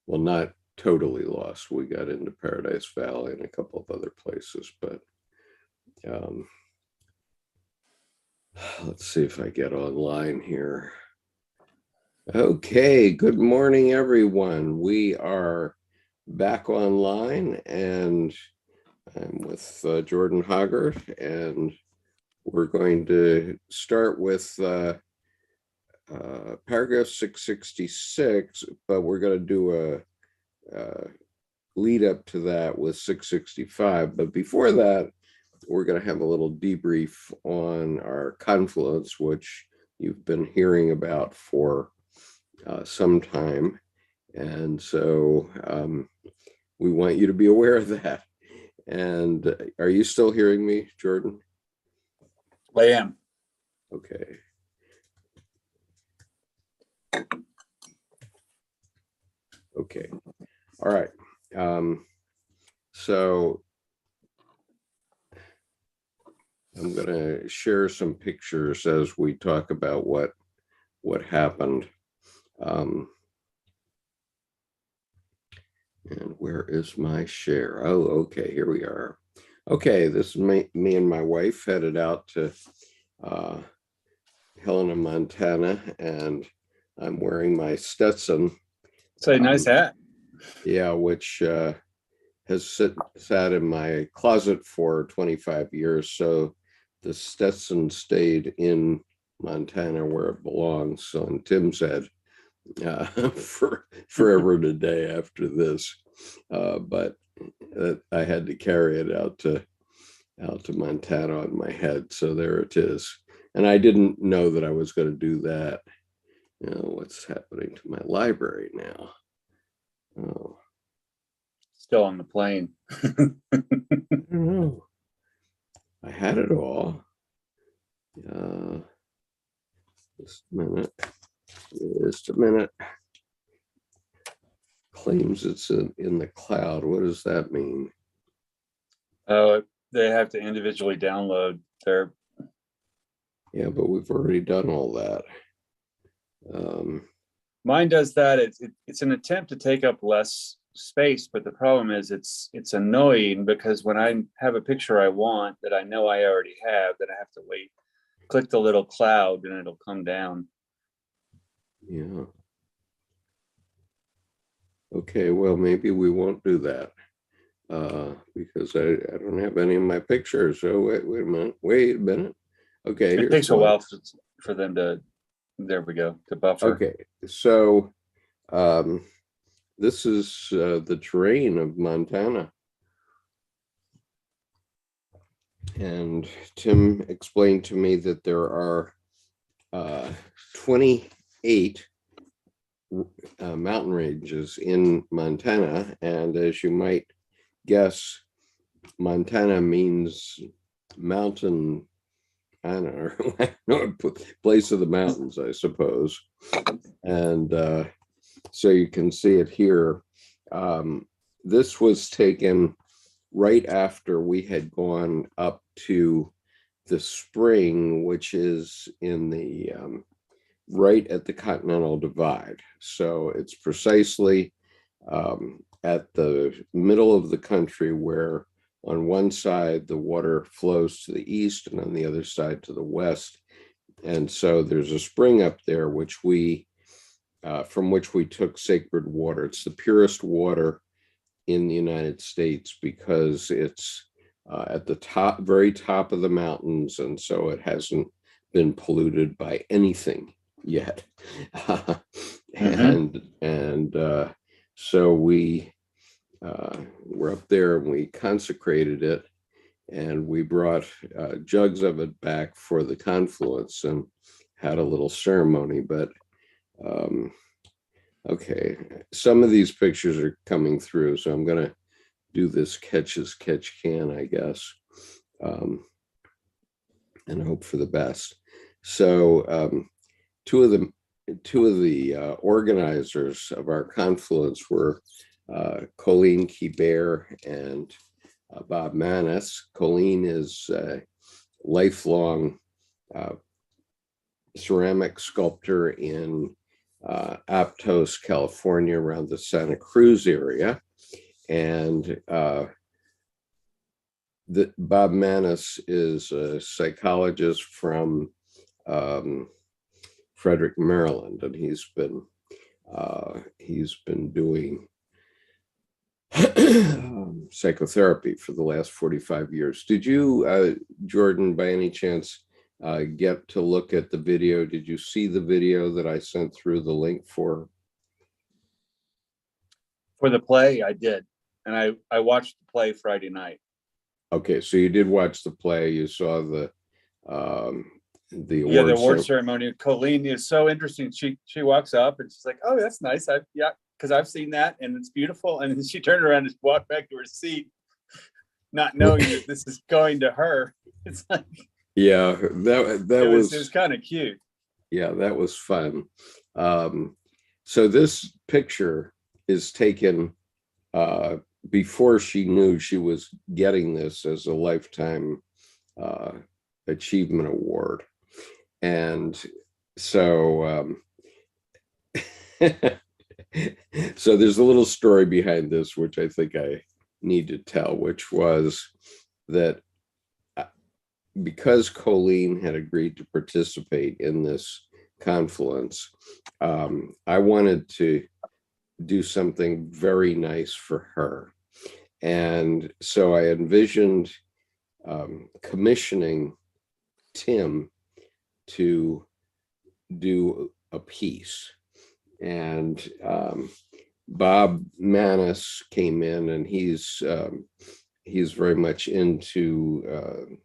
well, not totally lost. We got into Paradise Valley and a couple of other places, but let's see if I get online here. Okay, good morning, everyone. We are back online, and I'm with Jordan Hoggart, and we're going to start with paragraph 666, but we're going to do a lead up to that with 665. But before that, we're going to have a little debrief on our Confluence, which you've been hearing about for some time. And so we want you to be aware of that. And are you still hearing me, Jordan? I am. Okay. Okay. All right. So I'm going to share some pictures as we talk about what happened. And where is my share? Oh, okay, here we are. Okay, this is me and my wife headed out to Helena, Montana, and I'm wearing my Stetson. It's a nice hat. Yeah, which has sat in my closet for 25 years. So the Stetson stayed in Montana where it belongs. So, and Tim said, for forever and a day after this, but I had to carry it out to Montana on my head. So there it is. And I didn't know that I was going to do that. You know, what's happening to my library now? Oh, Still on the plane. I don't know. I had it all. Just a minute. Just a minute. Claims it's in the cloud. What does that mean? Oh, they have to individually download their. Yeah, but we've already done all that. Mine does that. It's an attempt to take up less space, but the problem is it's annoying because when I have a picture I want that I know I already have, then I have to wait. Click the little cloud and it'll come down. Yeah. Okay, well, maybe we won't do that because I don't have any of my pictures. So wait a minute. Okay, it takes a while for them to, there we go, to buffer. Okay, so this is the terrain of Montana. And Tim explained to me that there are 28 mountain ranges in Montana. And as you might guess, Montana means mountain, I don't know, place of the mountains, I suppose. And so you can see it here. This was taken right after we had gone up to the spring, which is in the right at the Continental Divide. So it's precisely at the middle of the country where on one side the water flows to the east and on the other side to the west. And so there's a spring up there which we from which we took sacred water. It's the purest water in the United States because it's at the top, very top of the mountains, and so it hasn't been polluted by anything yet. And so we were up there and we consecrated it, and we brought jugs of it back for the Confluence and had a little ceremony. But okay, some of these pictures are coming through, so I'm going to do this catch as catch can, I guess, and hope for the best. So two of the organizers of our Confluence were Colleen Quebec and Bob Mannis. Colleen is a lifelong ceramic sculptor in Aptos, California, around the Santa Cruz area. And Bob Mannis is a psychologist from Frederick, Maryland, and he's been doing psychotherapy for the last 45 years. Did you, Jordan, by any chance, get to look at the video? Did you see the video that I sent through the link for? For the play, I did. And I watched the play Friday night. Okay, so you did watch the play. You saw the award ceremony. Colleen is so interesting. She walks up and she's like, "Oh, that's nice. Because I've seen that and it's beautiful." And then she turned around and walked back to her seat, not knowing that this is going to her. It's like, yeah, that was kind of cute. Yeah, that was fun. So this picture is taken before she knew she was getting this as a lifetime achievement award. And so so there's a little story behind this, which I think I need to tell, which was that because Colleen had agreed to participate in this Confluence, I wanted to do something very nice for her. And so I envisioned commissioning Tim to do a piece. And Bob Mannis came in, and he's very much into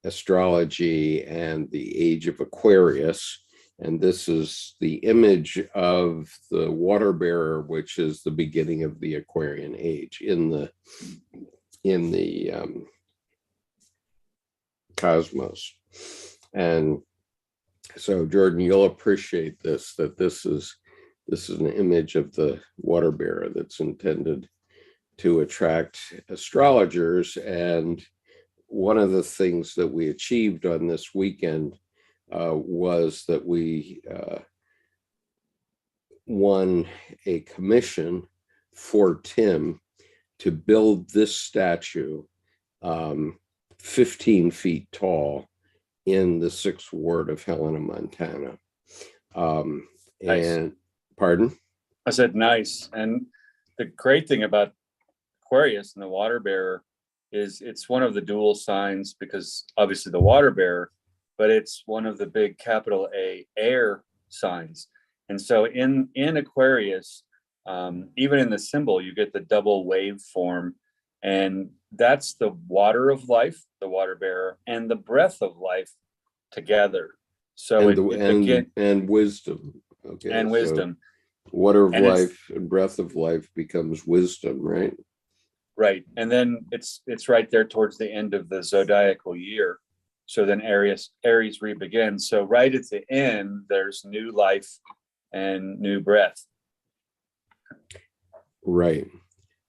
astrology and the age of Aquarius. And this is the image of the water bearer, which is the beginning of the Aquarian age in the cosmos. And so, Jordan, you'll appreciate this, that this is an image of the water bearer that's intended to attract astrologers. And one of the things that we achieved on this weekend was that we won a commission for Tim to build this statue 15 feet tall in the 6th Ward of Helena, Montana. Nice. And pardon? I said nice. And the great thing about Aquarius and the water bearer is it's one of the dual signs, because obviously the water bearer, but it's one of the big capital A air signs. And so in Aquarius, even in the symbol, you get the double wave form, and that's the water of life, the water bearer, and the breath of life together. So and wisdom. Okay. And wisdom. So water of life and breath of life becomes wisdom, right? Right. And then it's right there towards the end of the zodiacal year. So then Aries re-begins. So right at the end, there's new life and new breath. Right.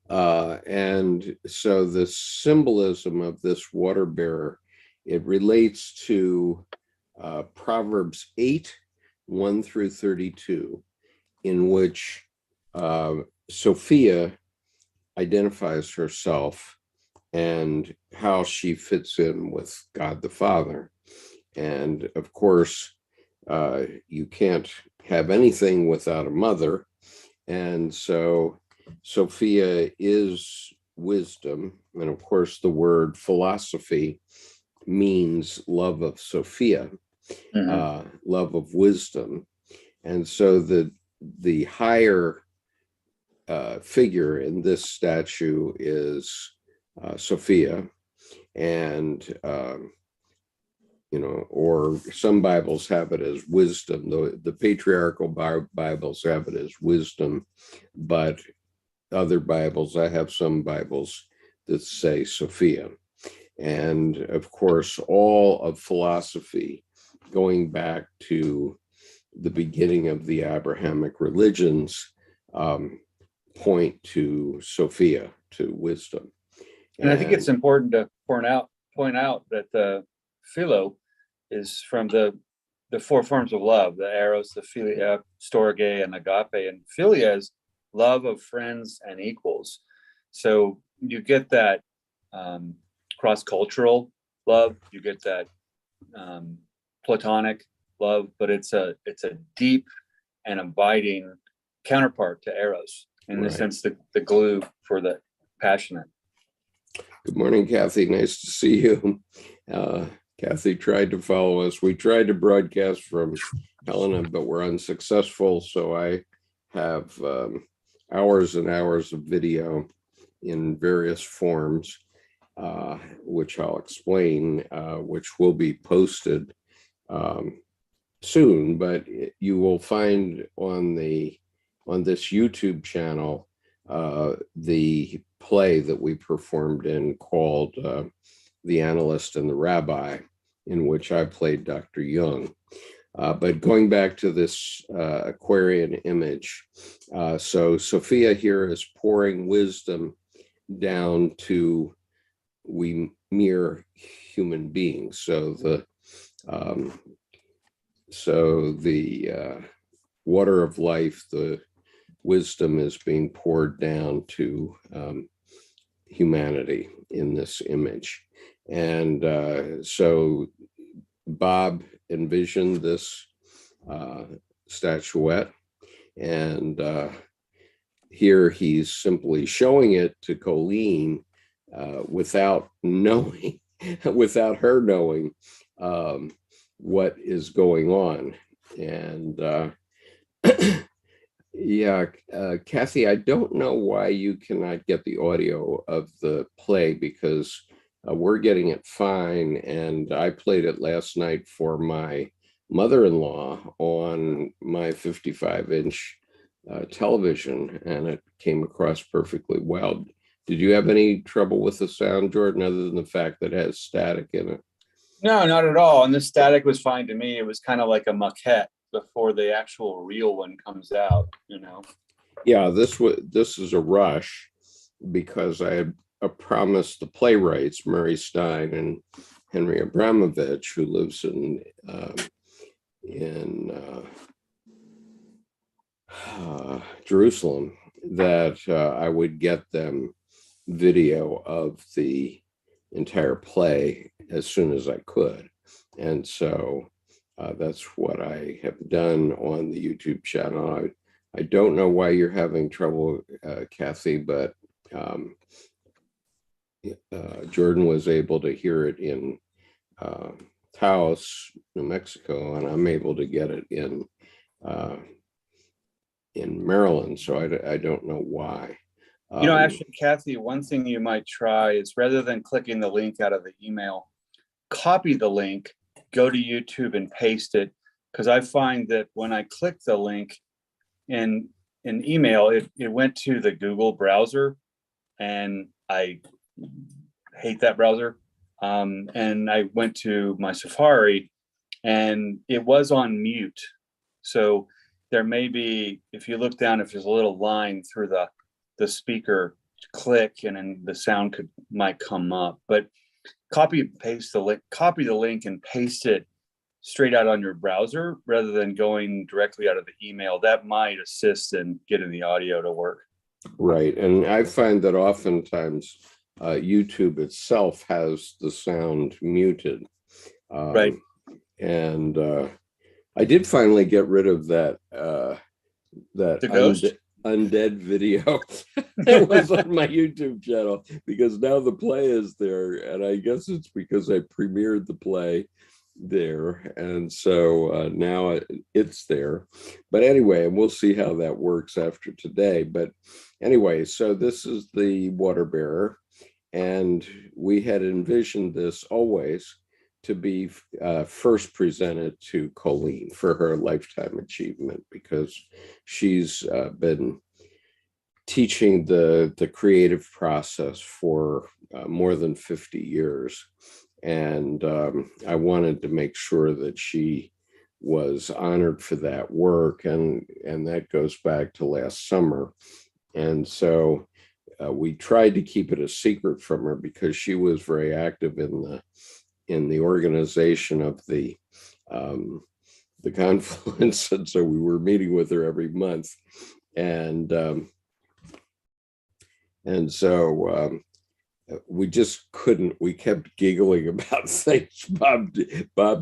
And so the symbolism of this water bearer, it relates to Proverbs 8:1-32, in which Sophia identifies herself and how she fits in with God the Father. And of course, you can't have anything without a mother. And so Sophia is wisdom. And of course, the word philosophy means love of Sophia, love of wisdom. And so the higher figure in this statue is Sophia, and or some Bibles have it as wisdom. The patriarchal Bibles have it as wisdom, but other Bibles, I have some Bibles that say Sophia. And of course, all of philosophy, going back to the beginning of the Abrahamic religions, point to Sophia, to wisdom. And I think it's important to point out that the philo is from the the four forms of love, the eros, the philia, storge, and agape. And philia is love of friends and equals. So you get that cross-cultural love, you get that platonic love, but it's a deep and abiding counterpart to eros, in the sense that the glue for the passionate. Good morning, Kathy. Nice to see you. Kathy tried to follow us. We tried to broadcast from Helena, but we're unsuccessful. So I have hours and hours of video in various forms, which I'll explain, which will be posted soon. But you will find on this YouTube channel the play that we performed in called The Analyst and the Rabbi, in which I played Dr. Jung. But going back to this Aquarian image, so Sophia here is pouring wisdom down to we mere human beings. So the water of life, the wisdom is being poured down to humanity in this image. And so Bob envisioned this statuette, and here he's simply showing it to Colleen without knowing, without her knowing what is going on. And yeah, Kathy, I don't know why you cannot get the audio of the play, because we're getting it fine. And I played it last night for my mother-in-law on my 55-inch television, and it came across perfectly well. Did you have any trouble with the sound, Jordan, other than the fact that it has static in it? No, not at all. And the static was fine to me. It was kind of like a maquette before the actual real one comes out, you know? Yeah, this is a rush, because I had promised the playwrights, Murray Stein and Henry Abramovich, who lives in Jerusalem, that I would get them video of the entire play as soon as I could. And so that's what I have done on the YouTube channel. I don't know why you're having trouble, Kathy, but Jordan was able to hear it in Taos, New Mexico, and I'm able to get it in Maryland. So I don't know why. You know, actually, Kathy, one thing you might try is, rather than clicking the link out of the email, copy the link, go to YouTube and paste it. Because I find that when I click the link in email, it went to the Google browser, and I hate that browser. And I went to my Safari, and it was on mute. So there may be, if you look down, if there's a little line through the speaker, click, and then the sound might come up. But copy the link and paste it straight out on your browser rather than going directly out of the email. That might assist in getting the audio to work. Right. And I find that oftentimes YouTube itself has the sound muted. Right. And I did finally get rid of that The ghost? undead video that was on my YouTube channel, because now the play is there, and I guess it's because I premiered the play there, and so now it's there. But anyway, and we'll see how that works after today. But anyway, so this is the water bearer, and we had envisioned this always to be first presented to Colleen for her lifetime achievement, because she's been teaching the creative process for more than 50 years. And I wanted to make sure that she was honored for that work. And that goes back to last summer. And so we tried to keep it a secret from her, because she was very active in the organization of the the Confluence. And so we were meeting with her every month. And so we just couldn't, we kept giggling about things. Bob,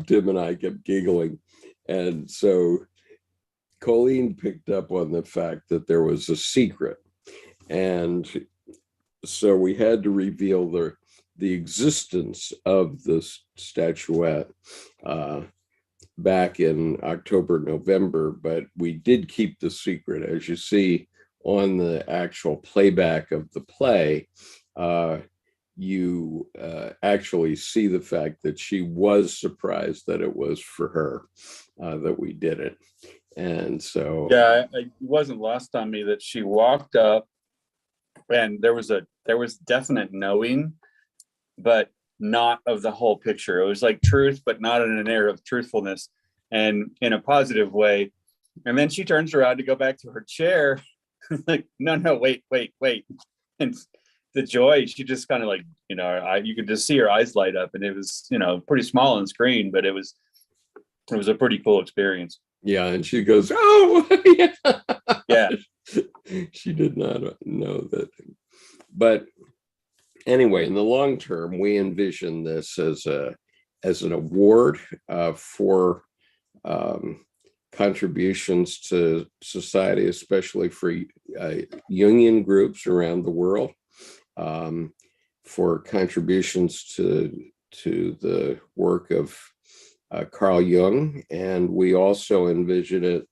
Tim, and I kept giggling. And so Colleen picked up on the fact that there was a secret. And so we had to reveal the existence of this statuette back in October, November, but we did keep the secret. As you see on the actual playback of the play, you actually see the fact that she was surprised that it was for her that we did it. And so yeah, it wasn't lost on me that she walked up and there was definite knowing, but not of the whole picture. It was like truth, but not in an air of truthfulness and in a positive way. And then she turns around to go back to her chair. Like, no, wait. And the joy, she just kind of like, you could just see her eyes light up, and it was, pretty small on screen, but it was a pretty cool experience. Yeah, and she goes, "Oh, yeah." Yeah. She did not know that. But anyway, in the long term, we envision this as an award for contributions to society, especially for Jungian groups around the world, for contributions to the work of Carl Jung. And we also envision it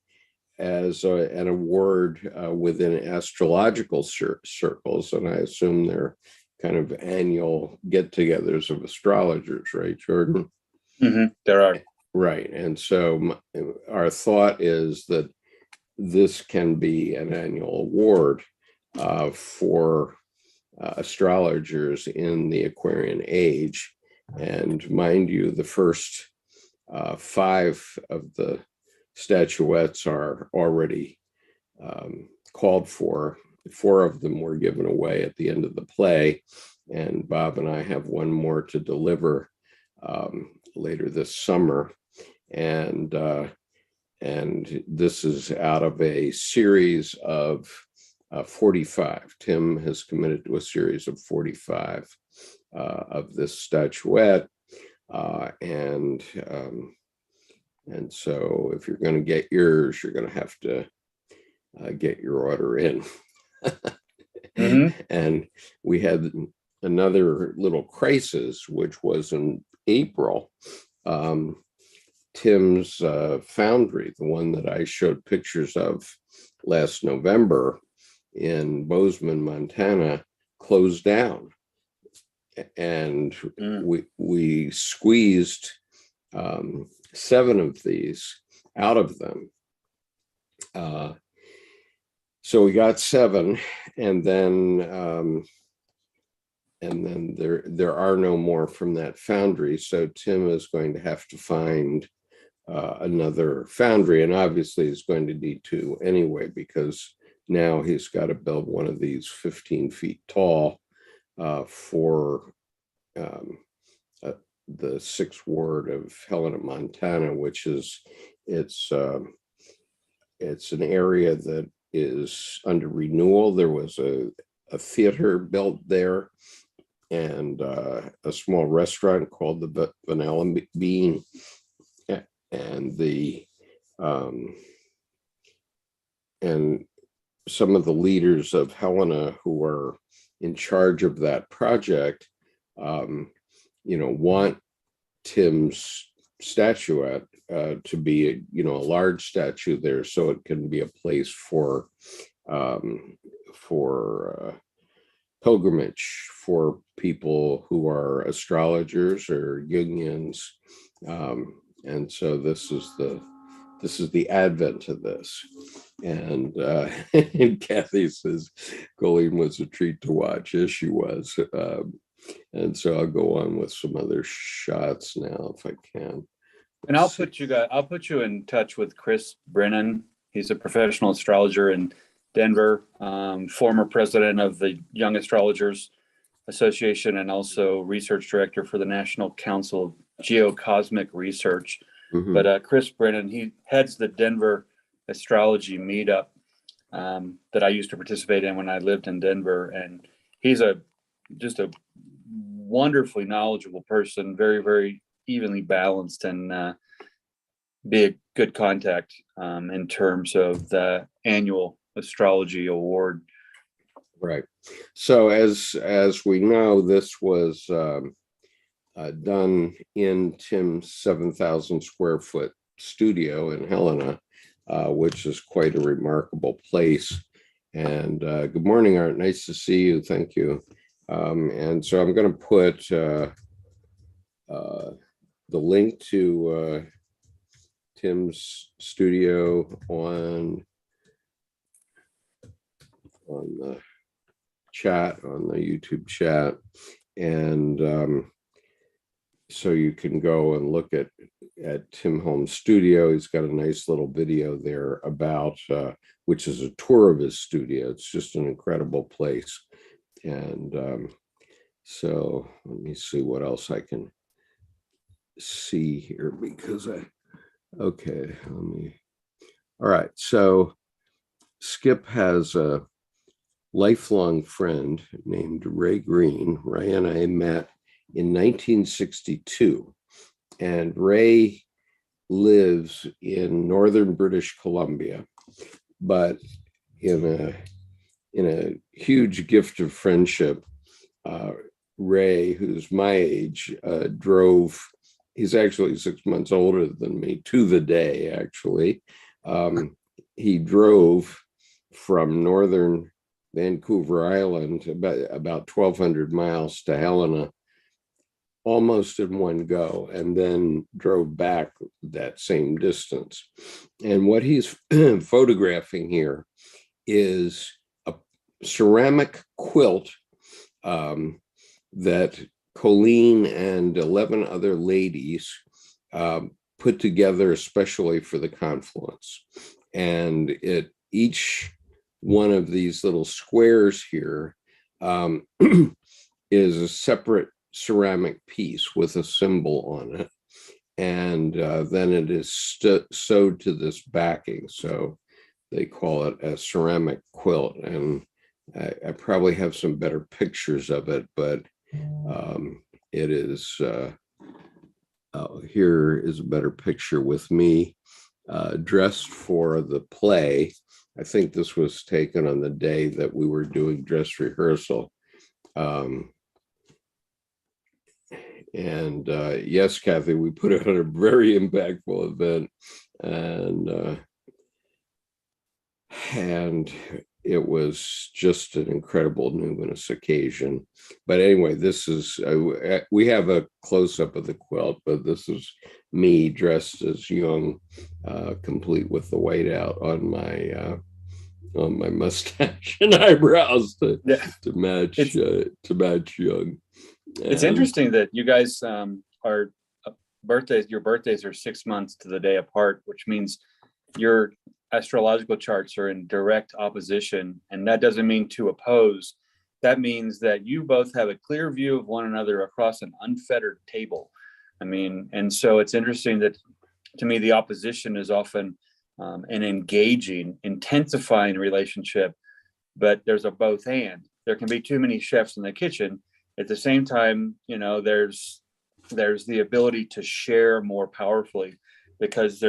as an award within astrological circles. And I assume they're kind of annual get-togethers of astrologers, right, Jordan? Mm-hmm. There are. Right. And so our thought is that this can be an annual award for astrologers in the Aquarian age. And mind you, the first 5 of the statuettes are already called for. 4 of them were given away at the end of the play, and Bob and I have one more to deliver later this summer. And this is out of a series of 45. Tim has committed to a series of 45 of this statuette. And so if you're going to get yours, you're going to have to get your order in. Mm-hmm. And we had another little crisis, which was in April. Tim's foundry, the one that I showed pictures of last November in Bozeman, Montana, closed down. And we squeezed 7 of these out of them. So we got 7, and then there are no more from that foundry. So Tim is going to have to find another foundry, and obviously he's going to need to anyway, because now he's got to build one of these 15 feet tall for the 6th ward of Helena, Montana, which is it's an area that is under renewal. There was a theater built there, and a small restaurant called the Vanilla Bean, and and some of the leaders of Helena who are in charge of that project, want Tim's statuette to be a large statue there, so it can be a place for pilgrimage for people who are astrologers or Jungians, and so this is the advent of this. And Kathy says Colleen was a treat to watch. Yes, she was. And so I'll go on with some other shots now if I can. And I'll put you in touch with Chris Brennan. He's a professional astrologer in Denver, former president of the Young Astrologers Association, and also research director for the National Council of Geocosmic Research. Mhm. But Chris Brennan, he heads the Denver astrology meetup that I used to participate in when I lived in Denver. And he's just a wonderfully knowledgeable person, very, very evenly balanced, and be a good contact in terms of the annual astrology award. Right. So as we know, this was done in Tim's 7,000 square foot studio in Helena, which is quite a remarkable place. And good morning, Art. Nice to see you. Thank you. And so I'm going to put the link to Tim's studio on the chat, on the YouTube chat. And so you can go and look at Tim Holmes' studio. He's got a nice little video there about, which is a tour of his studio. It's just an incredible place. And so let me see what else I can see here, because okay, all right. So Skip has a lifelong friend named Ray Green. Ray and I met in 1962, and Ray lives in northern British Columbia, but in a huge gift of friendship, Ray, who's my age, drove. He's actually 6 months older than me, to the day, actually. He drove from northern Vancouver Island about 1,200 miles to Helena, almost in one go, and then drove back that same distance. And what he's photographing here is a ceramic quilt that Colleen and 11 other ladies put together especially for the Confluence. And each one of these little squares here is a separate ceramic piece with a symbol on it. And then it is sewed to this backing. So they call it a ceramic quilt. And I probably have some better pictures of it, but it is, here is a better picture with me dressed for the play. I think this was taken on the day that we were doing dress rehearsal. And yes, Kathy, we put it on a very impactful event, and it was just an incredible numinous occasion. But anyway, this is, we have a close-up of the quilt, but this is me dressed as Jung, complete with the whiteout on my mustache and eyebrows to match Jung. It's interesting that you guys are your birthdays are 6 months to the day apart, which means your astrological charts are in direct opposition. And that doesn't mean to oppose. That means that you both have a clear view of one another across an unfettered table. I mean, and so it's interesting that, to me, the opposition is often an engaging, intensifying relationship, but there's a both and. There can be too many chefs in the kitchen. At the same time, there's the ability to share more powerfully, because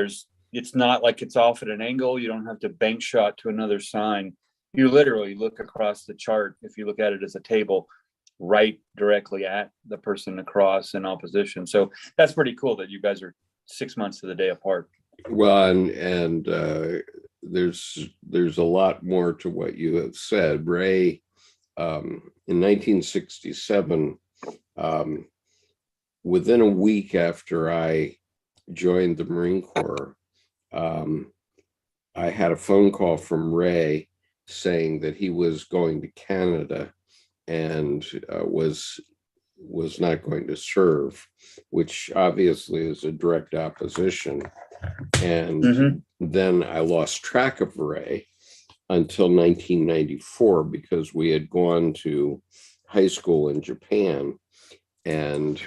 it's not like it's off at an angle. You don't have to bank shot to another sign. You literally look across the chart, if you look at it as a table, right directly at the person across in opposition. So that's pretty cool that you guys are 6 months to the day apart. Well, and there's a lot more to what you have said. Ray, in 1967, within a week after I joined the Marine Corps, I had a phone call from Ray saying that he was going to Canada and was not going to serve, which obviously is a direct opposition. And then I lost track of Ray until 1994, because we had gone to high school in Japan, and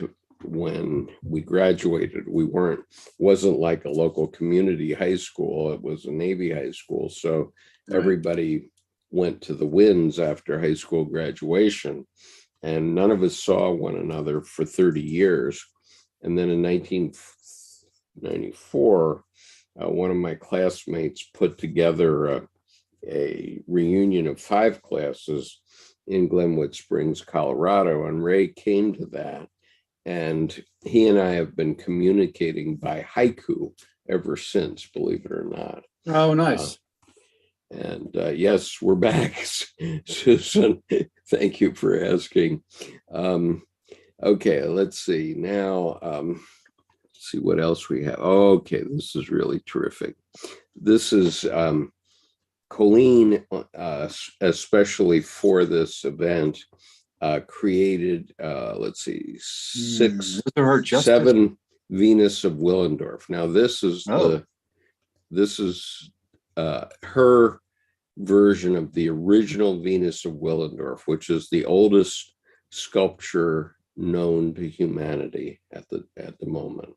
when we graduated. Wasn't like a local community high school. It was a Navy high school. So Right. everybody went to the winds after high school graduation, and none of us saw one another for 30 years. And then in 1994, one of my classmates put together a reunion of 5 classes in Glenwood Springs, Colorado, and Ray came to that. And he and I have been communicating by haiku ever since, believe it or not. Oh, nice. Yes, we're back, Susan. Thank you for asking. Okay, let's see now. See what else we have. Okay, this is really terrific. This is Colleen, especially for this event, created, let's see, 7 Venus of Willendorf. Now this is her version of the original Venus of Willendorf, which is the oldest sculpture known to humanity at the moment.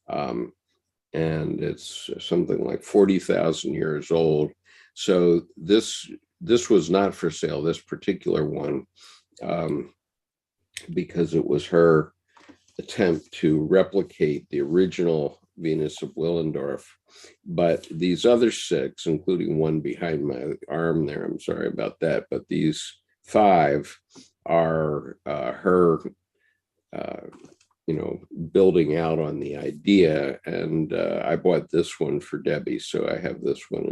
And it's something like 40,000 years old. So this was not for sale, this particular one, because it was her attempt to replicate the original Venus of Willendorf. But these other 6, including one behind my arm there, I'm sorry about that, but these 5 are her building out on the idea. And I bought this one for Debbie, so I have this one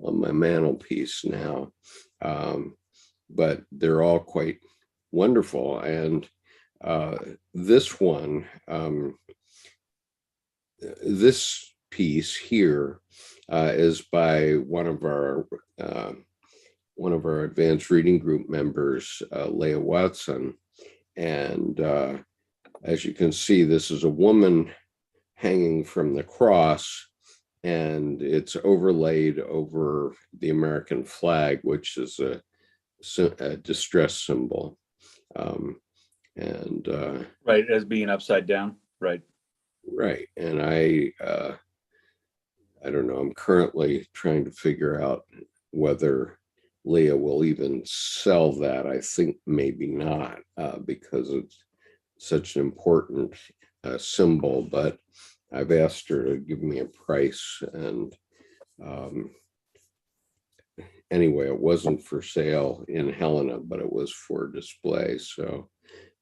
on my mantelpiece now. But they're all quite wonderful. And this one, this piece here is by one of our advanced reading group members, Leah Watson. And as you can see, this is a woman hanging from the cross, and it's overlaid over the American flag, which is a distress symbol. Right, as being upside down. Right. Right. And I don't know, I'm currently trying to figure out whether Leah will even sell that. I think maybe not, because it's such an important symbol, but I've asked her to give me a price. And anyway, it wasn't for sale in Helena, but it was for display. So,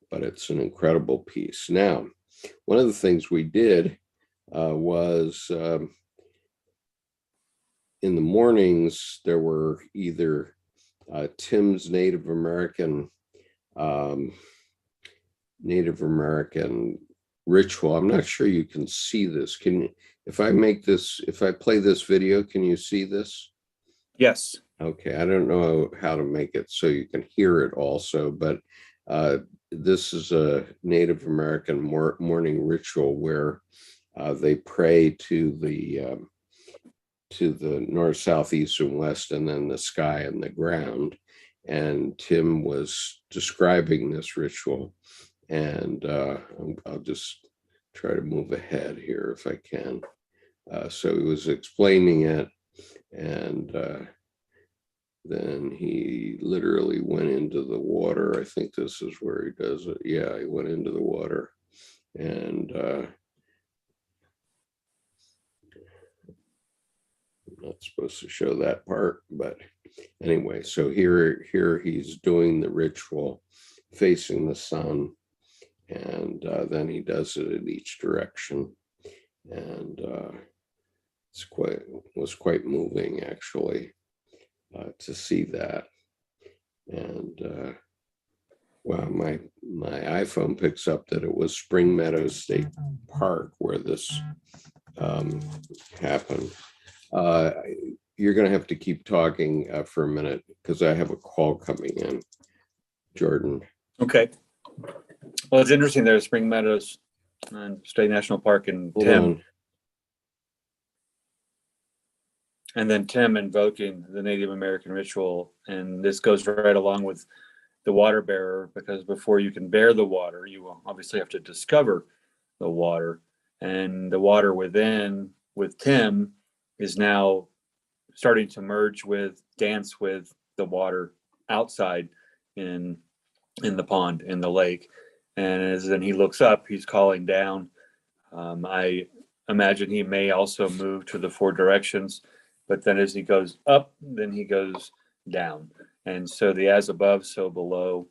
but it's an incredible piece. Now, one of the things we did was in the mornings, there were either Tim's Native American ritual. I'm not sure you can see this. If I play this video, can you see this? Yes. Okay, I don't know how to make it so you can hear it also, but this is a Native American morning ritual where they pray to the north, south, east, and west, and then the sky and the ground. And Tim was describing this ritual, and I'll just try to move ahead here if I can. So he was explaining it, and then he literally went into the water. I think this is where he does it. Yeah, he went into the water, and I'm not supposed to show that part, but anyway, so here he's doing the ritual facing the sun, and then he does it in each direction, and was quite moving actually to see that. And wow, my iPhone picks up that it was Spring Meadows State Park where this happened. You're going to have to keep talking for a minute because I have a call coming in, Jordan. Okay. Well, it's interesting. There's Spring Meadows State National Park in Tim. And then Tim invoking the Native American ritual. And this goes right along with the water bearer, because before you can bear the water, you will obviously have to discover the water. And the water within, with Tim, is now starting to merge with, dance with the water outside in the pond, in the lake. And as then he looks up, he's calling down. I imagine he may also move to the four directions, but then as he goes up, then he goes down. And so the as above, so below,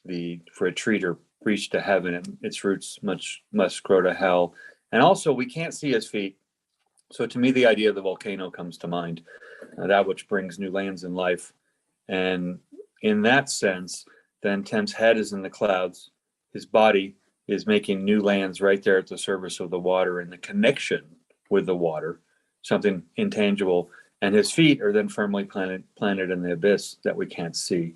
the for a tree to reach to heaven, its roots must grow to hell. And also, we can't see his feet. So to me, the idea of the volcano comes to mind, that which brings new lands in life. And in that sense, then Tim's head is in the clouds. His body is making new lands right there at the surface of the water, and the connection with the water, something intangible. And his feet are then firmly planted in the abyss that we can't see.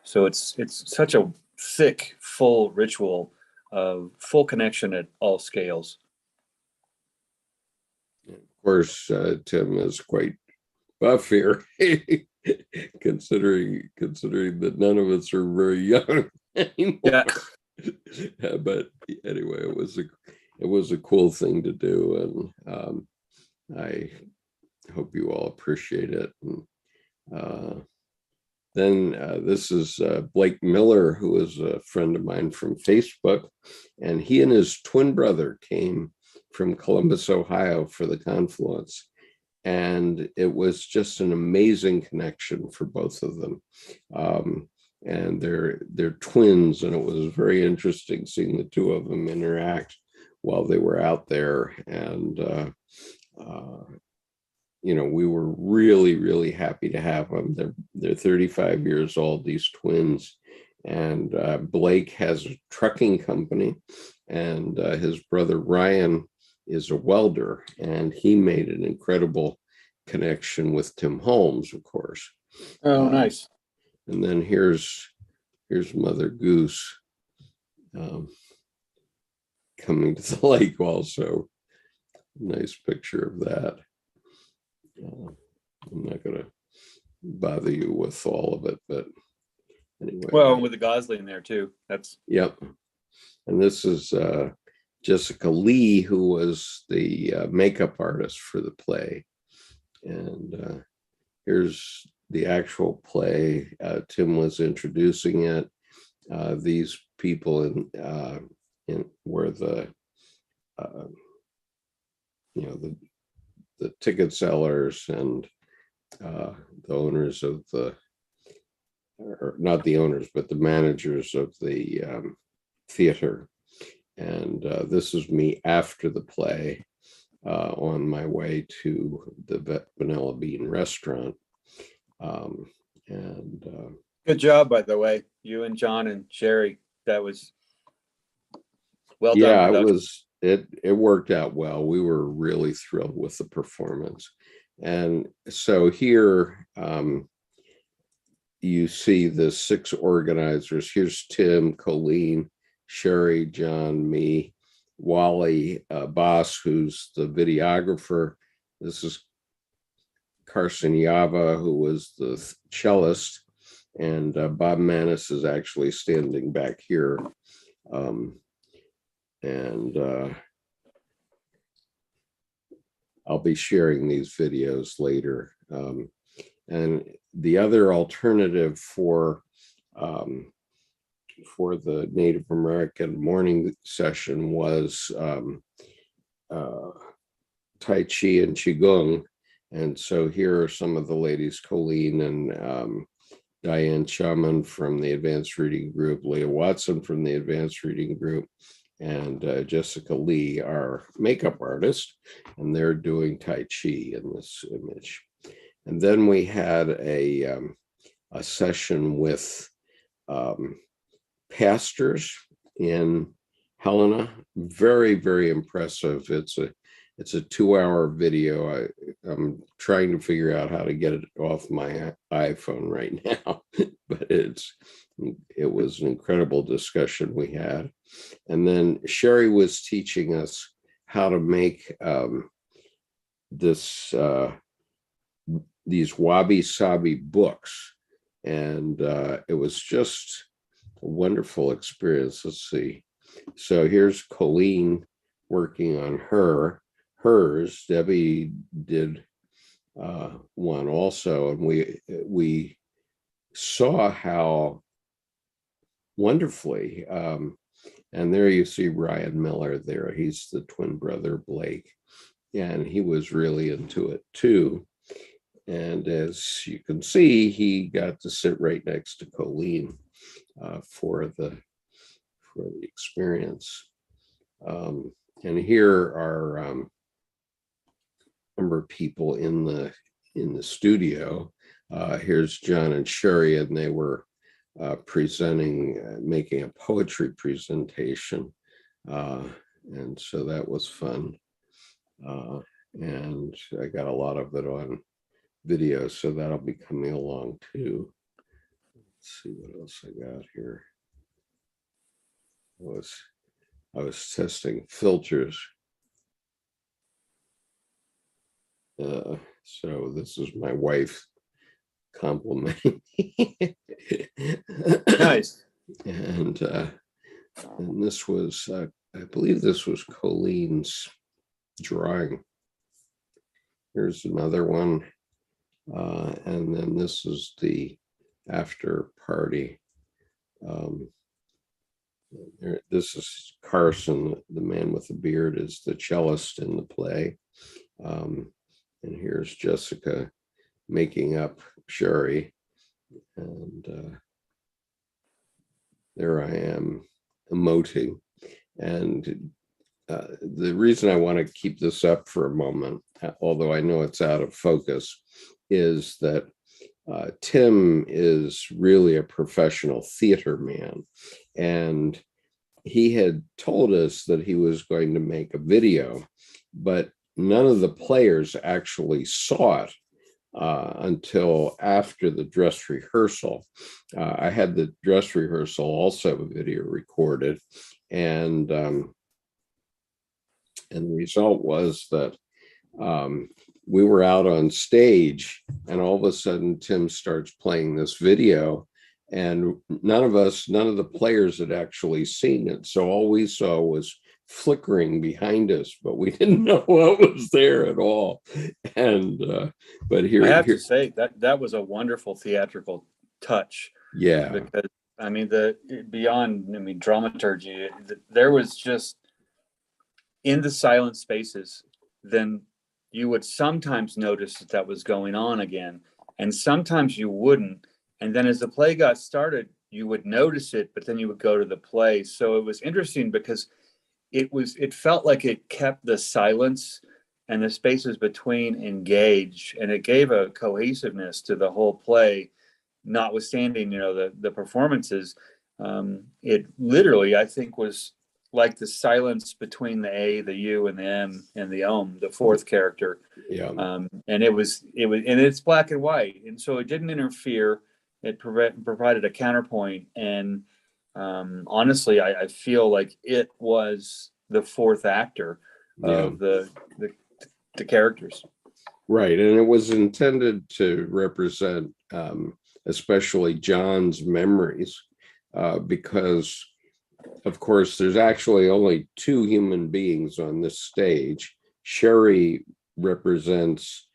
So it's such a thick, full ritual of full connection at all scales. Of course, Tim is quite buff here, considering that none of us are very young anymore. Yeah. But anyway, it was a cool thing to do, and I hope you all appreciate it. And then this is Blake Miller, who is a friend of mine from Facebook, and he and his twin brother came from Columbus, Ohio for the Confluence. And it was just an amazing connection for both of them. And they're twins, and it was very interesting seeing the two of them interact while they were out there. And we were really, really happy to have them. They're 35 years old, these twins. And Blake has a trucking company, and his brother Ryan is a welder, and he made an incredible connection with Tim Holmes, of course. Oh, nice. And then here's Mother Goose coming to the lake also. Nice picture of that. I'm not going to bother you with all of it, but anyway. Well, with the Gosling there too. Yep. And this is Jessica Lee, who was the makeup artist for the play. And here's the actual play. Tim was introducing it. These people in were the ticket sellers and the owners of or not the owners, but the managers of the theater. And this is me after the play on my way to the Vanilla Bean restaurant. Good job, by the way, you and John and Sherry. That was well done. Yeah, it worked out well. We were really thrilled with the performance. And so here you see the 6 organizers. Here's Tim, Colleen, Sherry, John, me, Wally, Boss, who's the videographer. This is Carson Yava, who was the cellist, and Bob Mannis is actually standing back here. I'll be sharing these videos later. And the other alternative for the Native American morning session was Tai Chi and Qigong. And so here are some of the ladies, Colleen and Diane Chaman from the Advanced Reading Group, Leah Watson from the Advanced Reading Group, and Jessica Lee, our makeup artist, and they're doing Tai Chi in this image. And then we had a session with pastors in Helena. Very, very impressive. It's a 2-hour video. I'm trying to figure out how to get it off my iPhone right now, but it was an incredible discussion we had. And then Sherry was teaching us how to make these wabi-sabi books. And it was just a wonderful experience. Let's see. So here's Colleen working on hers. Debbie did one also, and we saw how wonderfully, and there you see Ryan Miller there. He's the twin brother Blake, and he was really into it too. And as you can see, he got to sit right next to Colleen for the experience. And here are a number of people in the studio. Here's John and Sherry, and they were making a poetry presentation. And so that was fun. And I got a lot of it on video, so that'll be coming along too. Let's see what else I got here. I was testing filters. So this is my wife complimenting me. Nice. And this was, I believe this was Colleen's drawing. Here's another one. And then this is the after party. This is Carson, the man with the beard, is the cellist in the play. And here's Jessica making up Sherry. And there I am emoting. And the reason I want to keep this up for a moment, although I know it's out of focus, is that Tim is really a professional theater man. And he had told us that he was going to make a video, but none of the players actually saw it until after the dress rehearsal. I had the dress rehearsal also video recorded, and the result was that we were out on stage, and all of a sudden Tim starts playing this video, and none of the players had actually seen it. So all we saw was flickering behind us, but we didn't know what was there at all. And but here, I have to say that was a wonderful theatrical touch. Yeah, because I mean dramaturgy, there was just, in the silent spaces, then you would sometimes notice that was going on again, and sometimes you wouldn't. And then as the play got started, you would notice it, but then you would go to the play. So it was interesting because it felt like it kept the silence and the spaces between engaged, and it gave a cohesiveness to the whole play, notwithstanding, the performances. It literally, I think, was like the silence between the A, the U, and the M, and the the fourth character. Yeah. And it was, and it's black and white, and so it didn't interfere. It provided a counterpoint, and honestly, I feel like it was the fourth actor of the characters. Right, and it was intended to represent especially John's memories, because, of course, there's actually only two human beings on this stage. Sherry represents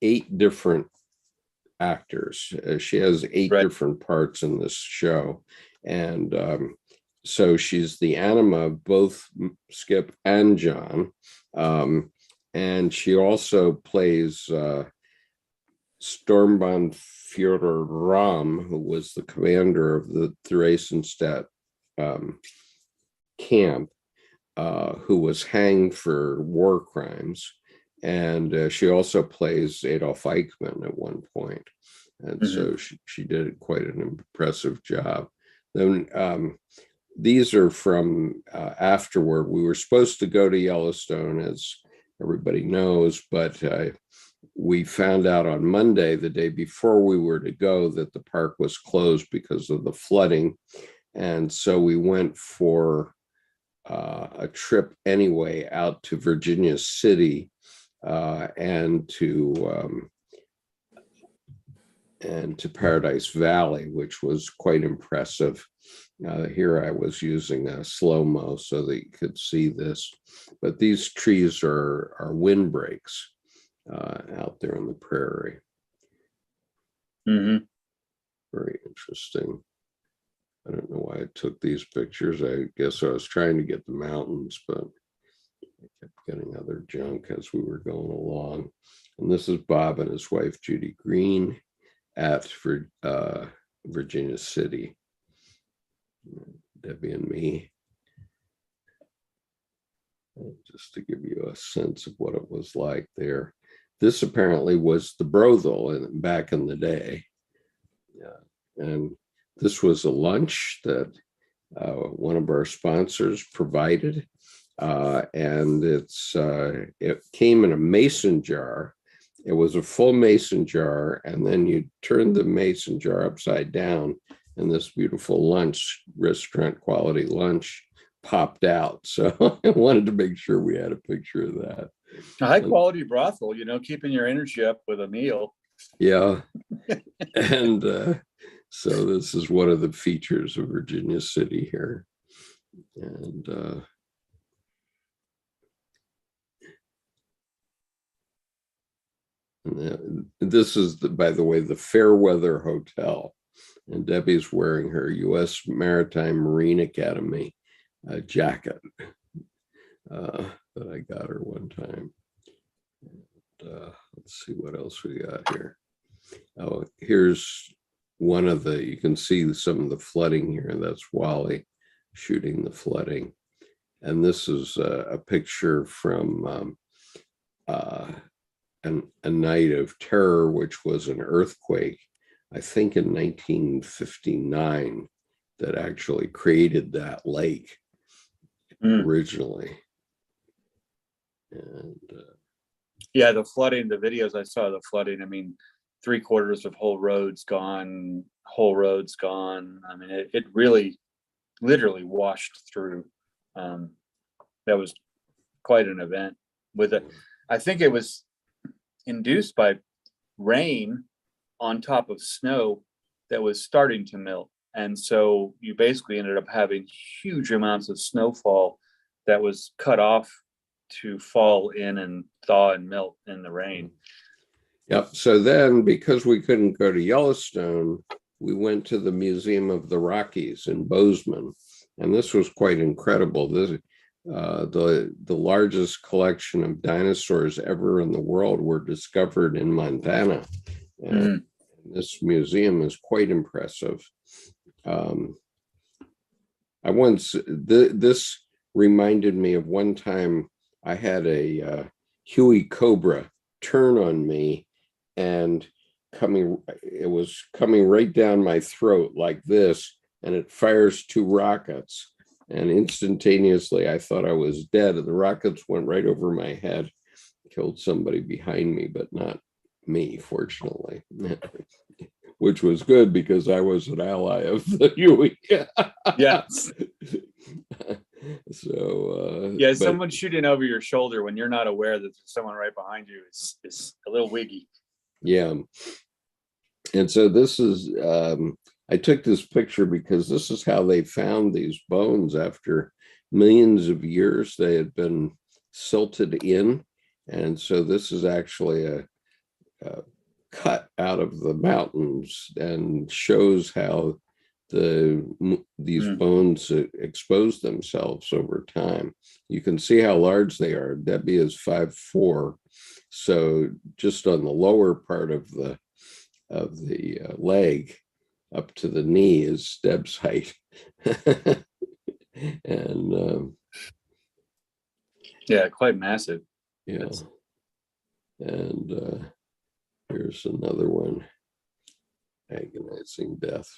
8 different actors. She has 8 different parts in this show. And so she's the anima of both Skip and John. And she also plays Sturmbannführer Ram, who was the commander of the Theresienstadt camp, who was hanged for war crimes. And she also plays Adolf Eichmann at one point. And so she did quite an impressive job. Then these are from afterward. We were supposed to go to Yellowstone, as everybody knows, but we found out on Monday, the day before we were to go, that the park was closed because of the flooding. And so we went for a trip anyway out to Virginia City and to and to Paradise Valley, which was quite impressive. Here I was using a slow-mo so that you could see this, but these trees are windbreaks out there on the prairie. Mm-hmm. Very interesting. I don't know why I took these pictures. I guess I was trying to get the mountains, but I kept getting other junk as we were going along. And this is Bob and his wife, Judy Green, at Virginia City. Debbie and me. Just to give you a sense of what it was like there. This apparently was the brothel back in the day. Yeah. And this was a lunch that one of our sponsors provided. And it came in a mason jar. It was a full mason jar, and then you turned the mason jar upside down, and this beautiful lunch, restaurant quality lunch, popped out. So I wanted to make sure we had a picture of that. A high quality brothel, keeping your energy up with a meal. Yeah. And so this is one of the features of Virginia City here. And this is, by the way, the Fairweather Hotel. And Debbie's wearing her U.S. Maritime Marine Academy jacket that I got her one time. And, let's see what else we got here. Oh, here's one of you can see some of the flooding here. That's Wally shooting the flooding. And this is a picture from a night of terror, which was an earthquake, I think in 1959, that actually created that lake originally. And yeah, the flooding, the videos I saw, the flooding, 3/4 of whole roads gone. I mean, it really literally washed through. That was quite an event with it. I think it was induced by rain on top of snow that was starting to melt. And so you basically ended up having huge amounts of snowfall that was cut off to fall in and thaw and melt in the rain. Yep. So then, because we couldn't go to Yellowstone, we went to the Museum of the Rockies in Bozeman. And this was quite incredible. This the largest collection of dinosaurs ever in the world were discovered in Montana. And this museum is quite impressive. This reminded me of one time I had a Huey cobra turn on me, and it was coming right down my throat like this, and it fires 2 rockets. And instantaneously, I thought I was dead. And the rockets went right over my head, killed somebody behind me, but not me, fortunately. Which was good because I was an ally of the Huey. Yes. So yeah, someone shooting over your shoulder when you're not aware that there's someone right behind you is a little wiggy. Yeah. And so this is I took this picture because this is how they found these bones. After millions of years they had been silted in, and so this is actually a cut out of the mountains and shows how these bones expose themselves over time. You can see how large they are. Debbie is 5'4", so just on the lower part of the leg up to the knee is Deb's height. And yeah, quite massive. Yeah. And here's another one, agonizing death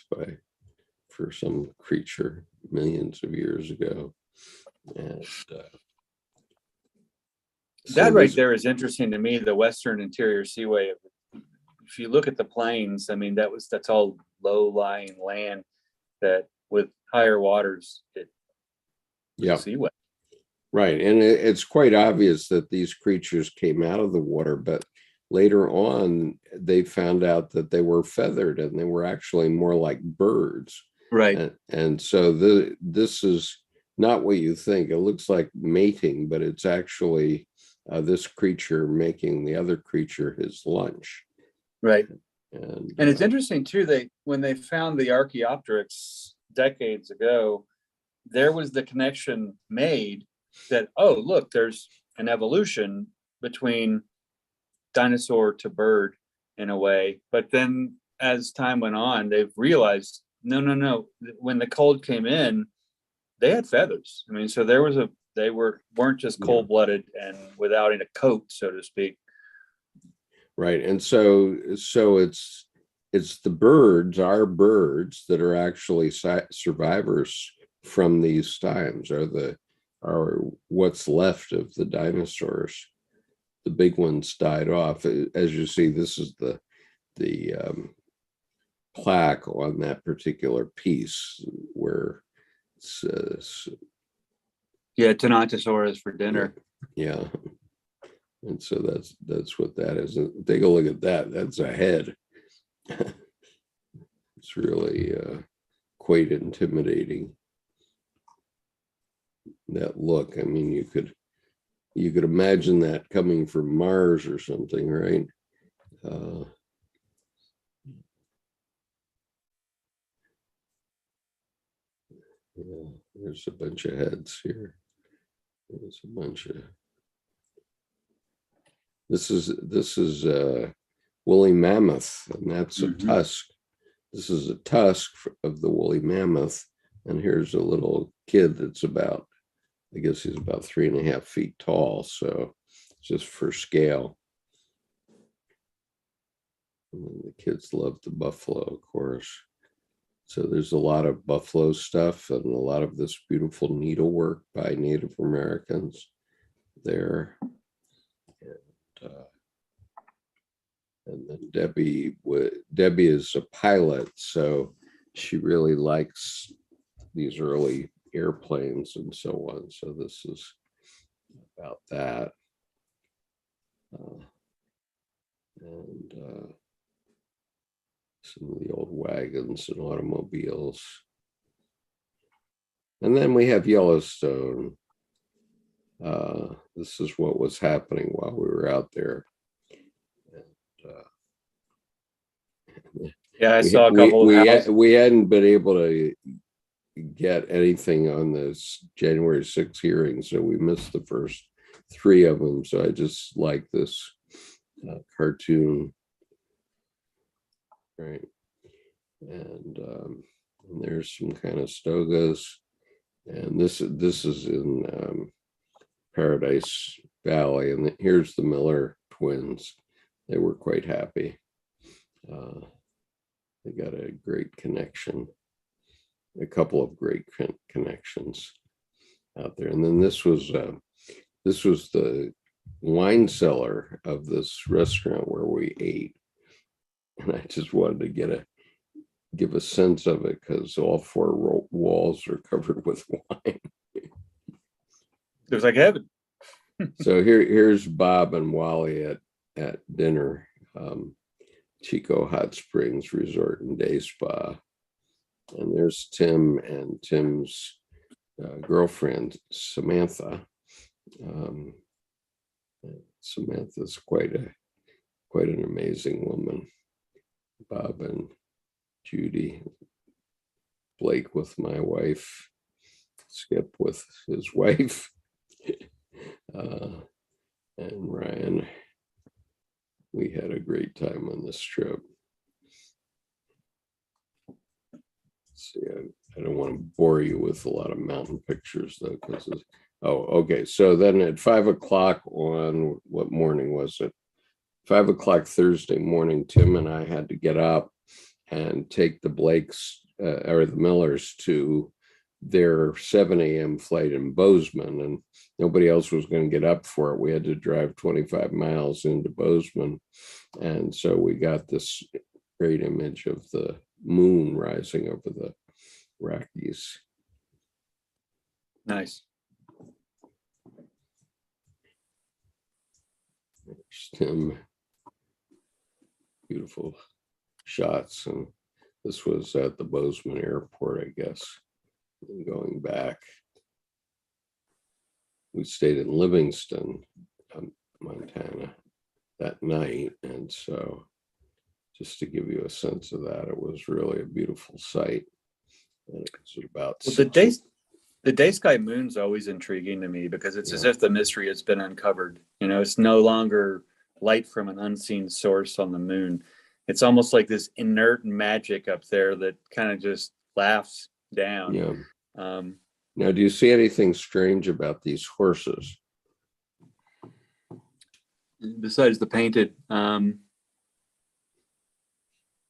for some creature millions of years ago. And that right there is interesting to me, the Western Interior Seaway. If you look at the plains, that's all low-lying land that with higher waters, seaway. Right. And it's quite obvious that these creatures came out of the water, but later on, they found out that they were feathered and they were actually more like birds. Right. And so this is not what you think. It looks like mating, but it's actually this creature making the other creature his lunch. Right. And it's interesting too, when they found the Archaeopteryx decades ago, there was the connection made that, oh, look, there's an evolution between dinosaur to bird in a way. But then as time went on, they've realized, no. When the cold came in, they had feathers. I mean, so they weren't just cold-blooded and without a coat, so to speak. Right. And so it's the birds, our birds, that are actually survivors from these times, are what's left of the dinosaurs. The big ones died off. As you see, this is the plaque on that particular piece where it says, Tenontosaurus for dinner. Yeah. And so that's what that is. And take a look at that. That's a head. It's really quite intimidating. That look. I mean, you could imagine that coming from Mars or something, right? Yeah, there's a bunch of heads here. There's a bunch of. This is woolly mammoth, and that's a tusk. This is a tusk of the woolly mammoth, and here's a little kid that's about, I guess he's about 3.5 feet tall, so just for scale. And the kids love the buffalo, of course. So there's a lot of buffalo stuff and a lot of this beautiful needlework by Native Americans there. And then Debbie is a pilot, so she really likes these early airplanes and so on. So this is about that. And some of the old wagons and automobiles. And then we have Yellowstone. This is what was happening while we were out there. I saw a couple of houses. We hadn't been able to get anything on this January 6th hearing, so we missed the first 3 of them. So I just like this cartoon, right? And there's some kind of stogas, and this is in Paradise Valley, and here's the Miller twins. They were quite happy. They got a great connection, a couple of great connections out there. And then this was the wine cellar of this restaurant where we ate, and I just wanted to give a sense of it because all 4 walls are covered with wine. It was like heaven. So here's Bob and Wally at dinner. Chico Hot Springs Resort and Day Spa. And there's Tim and Tim's girlfriend, Samantha. Samantha's quite an amazing woman. Bob and Judy. Blake with my wife. Skip with his wife. And Ryan. We had a great time on this trip. See, I don't want to bore you with a lot of mountain pictures though, because okay. So then at 5 o'clock on, what morning was it? 5 o'clock Thursday morning, Tim and I had to get up and take the Blakes or the Millers to their 7 a.m. flight in Bozeman, and nobody else was going to get up for it. We had to drive 25 miles into Bozeman. And so we got this great image of the moon rising over the Rockies. Nice. There's Tim beautiful shots. And this was at the Bozeman Airport, I guess. And going back, we stayed in Livingston, Montana that night. And so just to give you a sense of that, it was really a beautiful sight. And it was about Well, the day sky moon's always intriguing to me because it's as if the mystery has been uncovered. You know, it's no longer light from an unseen source on the moon. It's almost like this inert magic up there that kind of just laughs down. Yeah. Now, do you see anything strange about these horses? Besides the painted,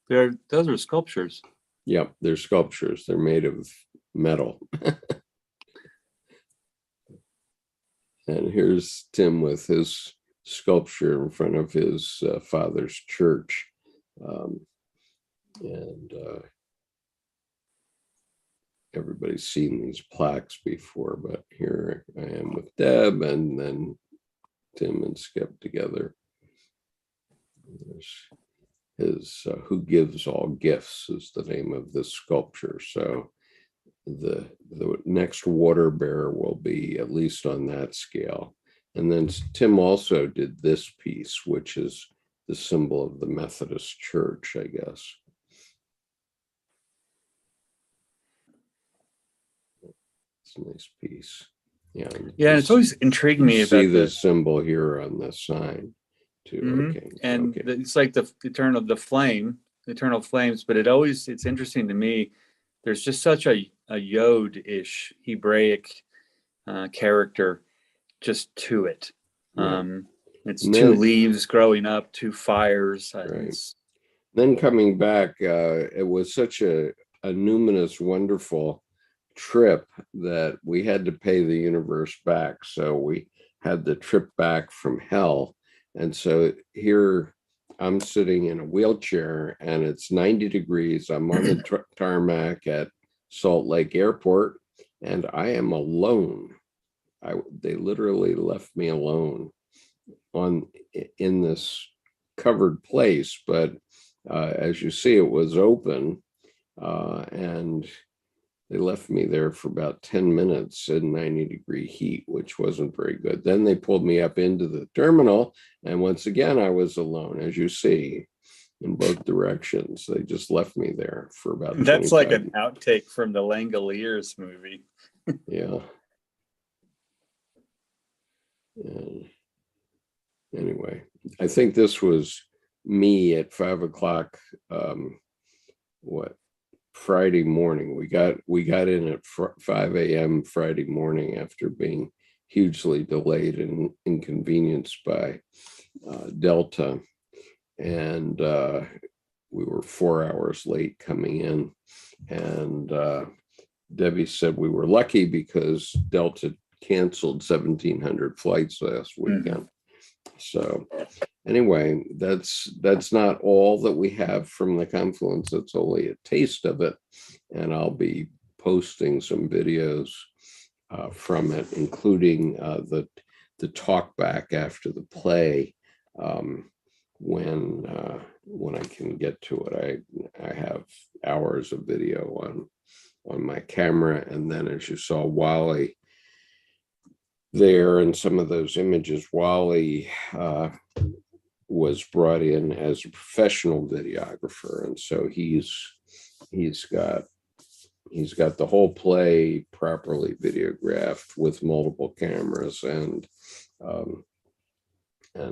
those are sculptures. Yep, they're sculptures. They're made of metal. And here's Tim with his sculpture in front of his father's church. And everybody's seen these plaques before, but here I am with Deb, and then Tim and Skip together. There's his Who Gives All Gifts is the name of this sculpture. So the next water bearer will be at least on that scale. And then Tim also did this piece, which is the symbol of the Methodist Church, I guess. It's a nice piece. Yeah. Yeah, it's always intrigued me about see the symbol here on the sign too. Mm-hmm. Okay. And it's like the eternal flames, but it's interesting to me. There's just such a Yod-ish Hebraic character just to it. It's two leaves growing up, two fires. Right. Then coming back, it was such a numinous, wonderful trip that we had to pay the universe back. So we had the trip back from hell. And so here I'm sitting in a wheelchair and it's 90 degrees. I'm on the tarmac at Salt Lake Airport and I am alone. They literally left me alone in this covered place, but as you see, it was open, and they left me there for about 10 minutes in 90-degree heat, which wasn't very good. Then they pulled me up into the terminal, and once again, I was alone, as you see, in both directions. They just left me there for about. That's like an outtake from the Langoliers movie. Yeah. And anyway, I think this was me at 5 o'clock. Friday morning. We got in at 5 a.m. Friday morning after being hugely delayed and inconvenienced by Delta, and we were 4 hours late coming in. And Debbie said we were lucky because Delta canceled 1,700 flights last weekend. So anyway, that's not all that we have from the Confluence. It's only a taste of it. And I'll be posting some videos from it, including the talk back after the play when I can get to it. I have hours of video on my camera. And then as you saw Wally there in some of those images, Wally was brought in as a professional videographer, and so he's got the whole play properly videographed with multiple cameras, and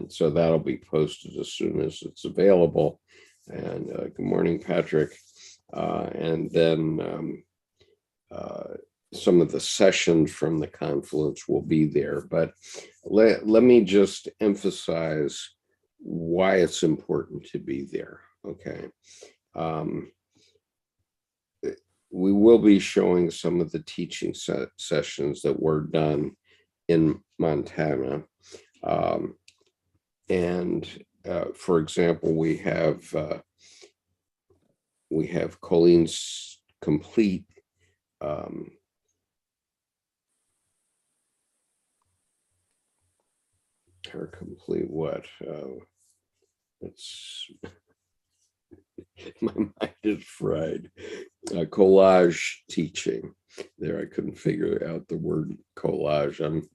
so that'll be posted as soon as it's available. And good morning, Patrick. And then some of the sessions from the Confluence will be there, but let me just emphasize why it's important to be there. Okay. We will be showing some of the teaching sessions that were done in Montana. And for example, we have Colleen's complete her complete what? It's My mind is fried. Collage teaching. There, I couldn't figure out the word collage.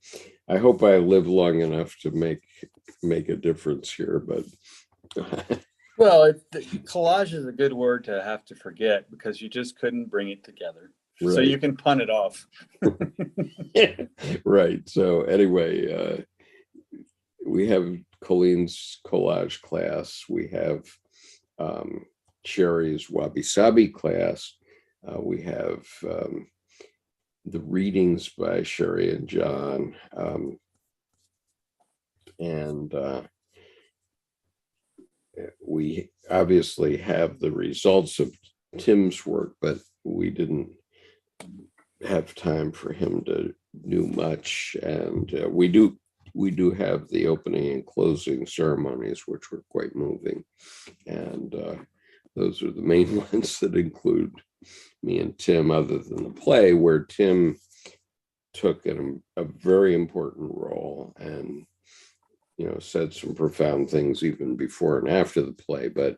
I hope I live long enough to make a difference here, but Well, collage is a good word to have to forget because you just couldn't bring it together. So right. you can punt it off. Right. So anyway, we have Colleen's collage class. We have Sherry's wabi sabi class. We have the readings by Sherry and John, and we obviously have the results of Tim's work, but we didn't have time for him to do much. And we do have the opening and closing ceremonies, which were quite moving. And those are the main ones that include me and Tim, other than the play, where Tim took a very important role and, you know, said some profound things even before and after the play. But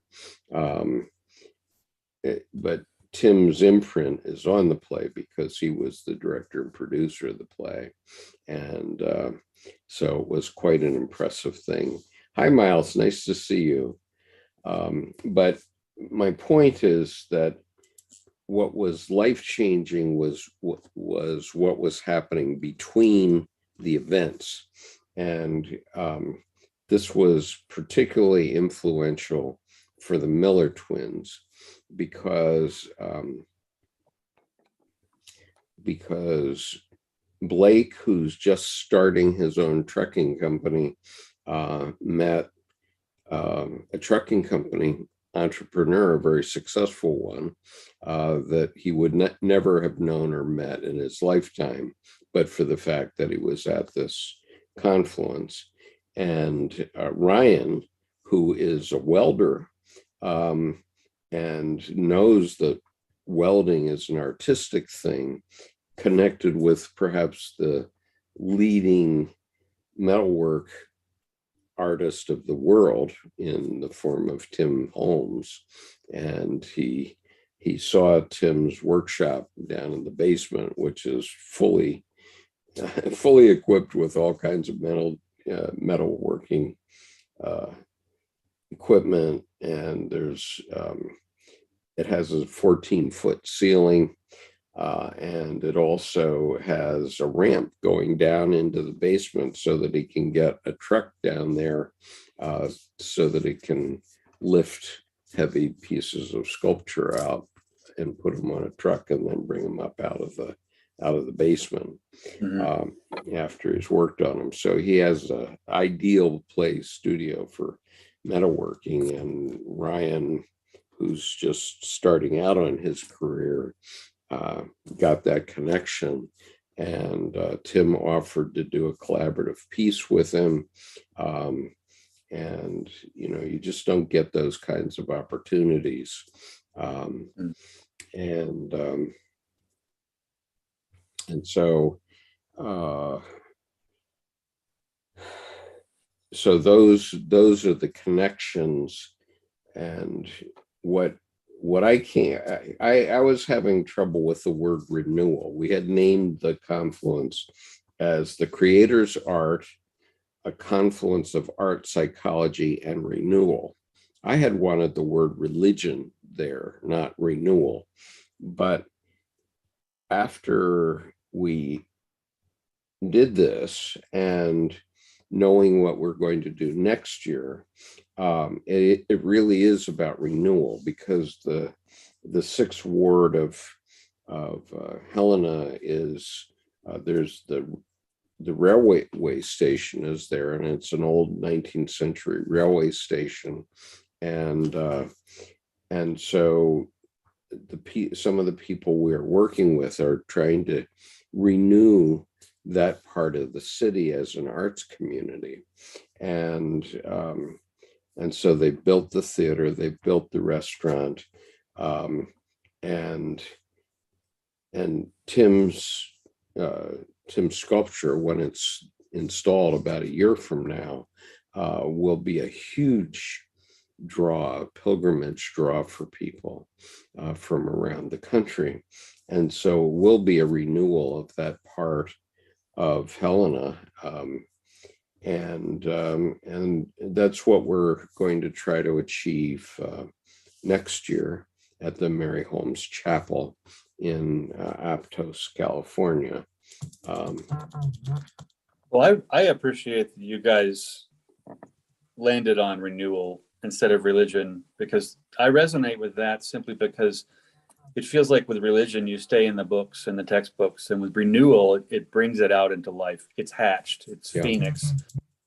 Tim's imprint is on the play because he was the director and producer of the play. And so it was quite an impressive thing. Hi, Miles, nice to see you. But my point is that what was life-changing was what was happening between the events. And this was particularly influential for the Miller twins because Blake, who's just starting his own trucking company, met a trucking company entrepreneur, a very successful one, that he would never have known or met in his lifetime, but for the fact that he was at this confluence. And Ryan, who is a welder, and knows that welding is an artistic thing, connected with perhaps the leading metalwork artist of the world in the form of Tim Holmes. And he saw Tim's workshop down in the basement, which is fully equipped with all kinds of metalworking equipment. And there's it has a 14-foot ceiling, and it also has a ramp going down into the basement so that he can get a truck down there, so that it can lift heavy pieces of sculpture out and put them on a truck and then bring them up out of the basement. Mm-hmm. After he's worked on them. So he has an ideal studio for metalworking. And Ryan, who's just starting out on his career, got that connection, and Tim offered to do a collaborative piece with him. And you know, you just don't get those kinds of opportunities. And so those are the connections. And what I can't, I was having trouble with the word renewal. We had named the confluence as the creator's art, a confluence of art, psychology, and renewal. I had wanted the word religion there, not renewal. But after we did this and knowing what we're going to do next year, it really is about renewal, because the sixth ward of Helena is there's the railway station is there, and it's an old 19th century railway station, and so some of the people we're working with are trying to renew that part of the city as an arts community. And so they built the theater, they built the restaurant, and Tim's sculpture, when it's installed about a year from now, will be a huge draw, a pilgrimage draw for people from around the country. And so it will be a renewal of that part of Helena. And that's what we're going to try to achieve next year at the Mary Holmes Chapel in Aptos, California. Well, I appreciate that you guys landed on renewal instead of religion, because I resonate with that simply because it feels like with religion, you stay in the books and the textbooks, and with renewal, it brings it out into life. It's hatched, it's phoenix.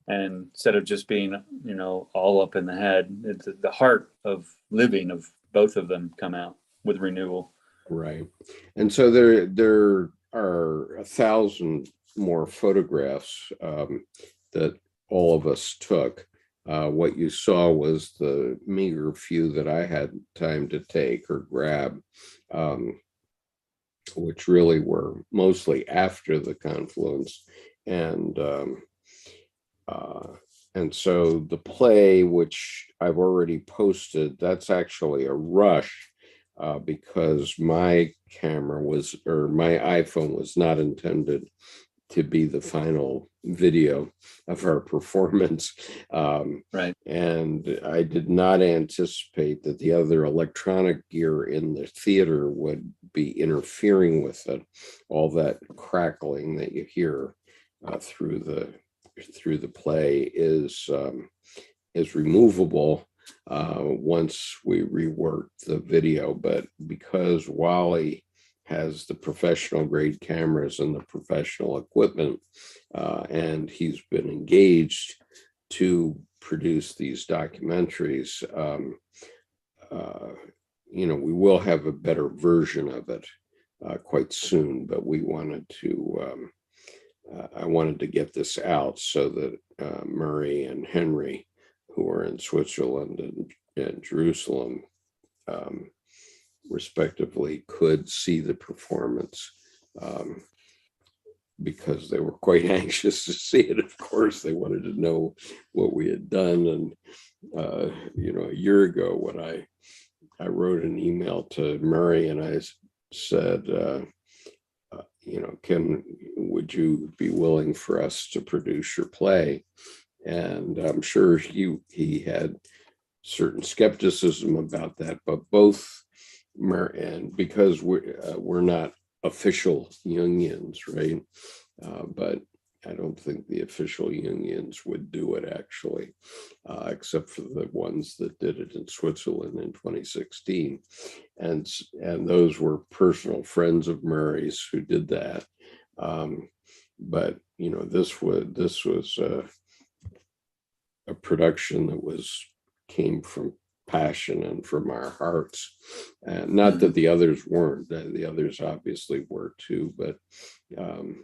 And instead of just being, all up in the head, it's the heart of living of both of them come out with renewal. Right. And so there are 1,000 more photographs that all of us took. What you saw was the meager few that I had time to take or grab, which really were mostly after the confluence. And so the play, which I've already posted, that's actually a rush because my iPhone was not intended to be the final video of our performance. Right. And I did not anticipate that the other electronic gear in the theater would be interfering with it. All that crackling that you hear through the play is removable once we rework the video. But because Wally has the professional grade cameras and the professional equipment, and he's been engaged to produce these documentaries, we will have a better version of it quite soon. But I wanted to get this out so that Murray and Henry, who are in Switzerland and Jerusalem, respectively, could see the performance, because they were quite anxious to see it. Of course, they wanted to know what we had done. And a year ago, when I wrote an email to Murray and I said, would you be willing for us to produce your play? And I'm sure he had certain skepticism about that, but both and because we're not official Jungians, right? But I don't think the official Jungians would do it, actually, except for the ones that did it in Switzerland in 2016. And those were personal friends of Murray's who did that. But this was a production that came from passion and from our hearts, and not that the others weren't. The others obviously were too, but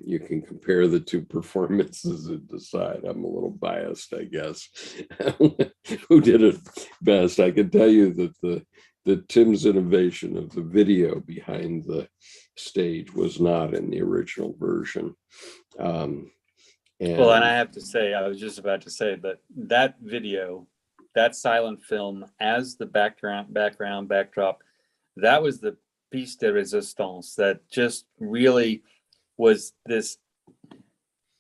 you can compare the two performances and decide. I'm a little biased, I guess, who did it best. I can tell you that Tim's innovation of the video behind the stage was not in the original version. And I have to say, I was just about to say that video, that silent film as the background backdrop, that was the piece de resistance that just really was this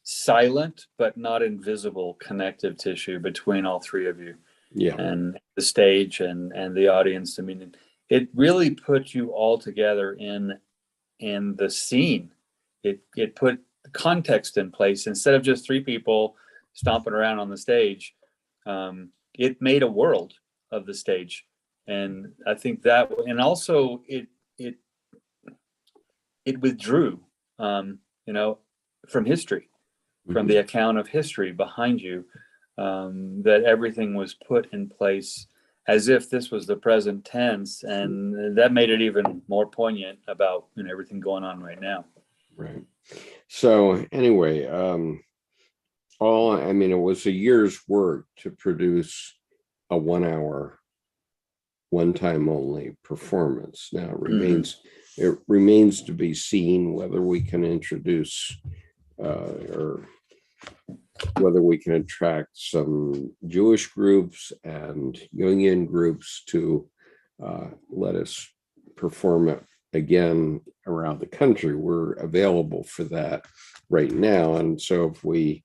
silent but not invisible connective tissue between all three of you. Yeah. And the stage and the audience. I mean, it really put you all together in the scene. It put the context in place instead of just three people stomping around on the stage. It made a world of the stage, and I think that, and also it withdrew, from history, from the account of history behind you, that everything was put in place as if this was the present tense, and that made it even more poignant about everything going on right now. Right. So anyway, it was a year's work to produce a 1 hour, one time only performance. Now it remains to be seen whether we can introduce or whether we can attract some Jewish groups and Jungian groups to let us perform it again around the country. We're available for that right now. And so if we,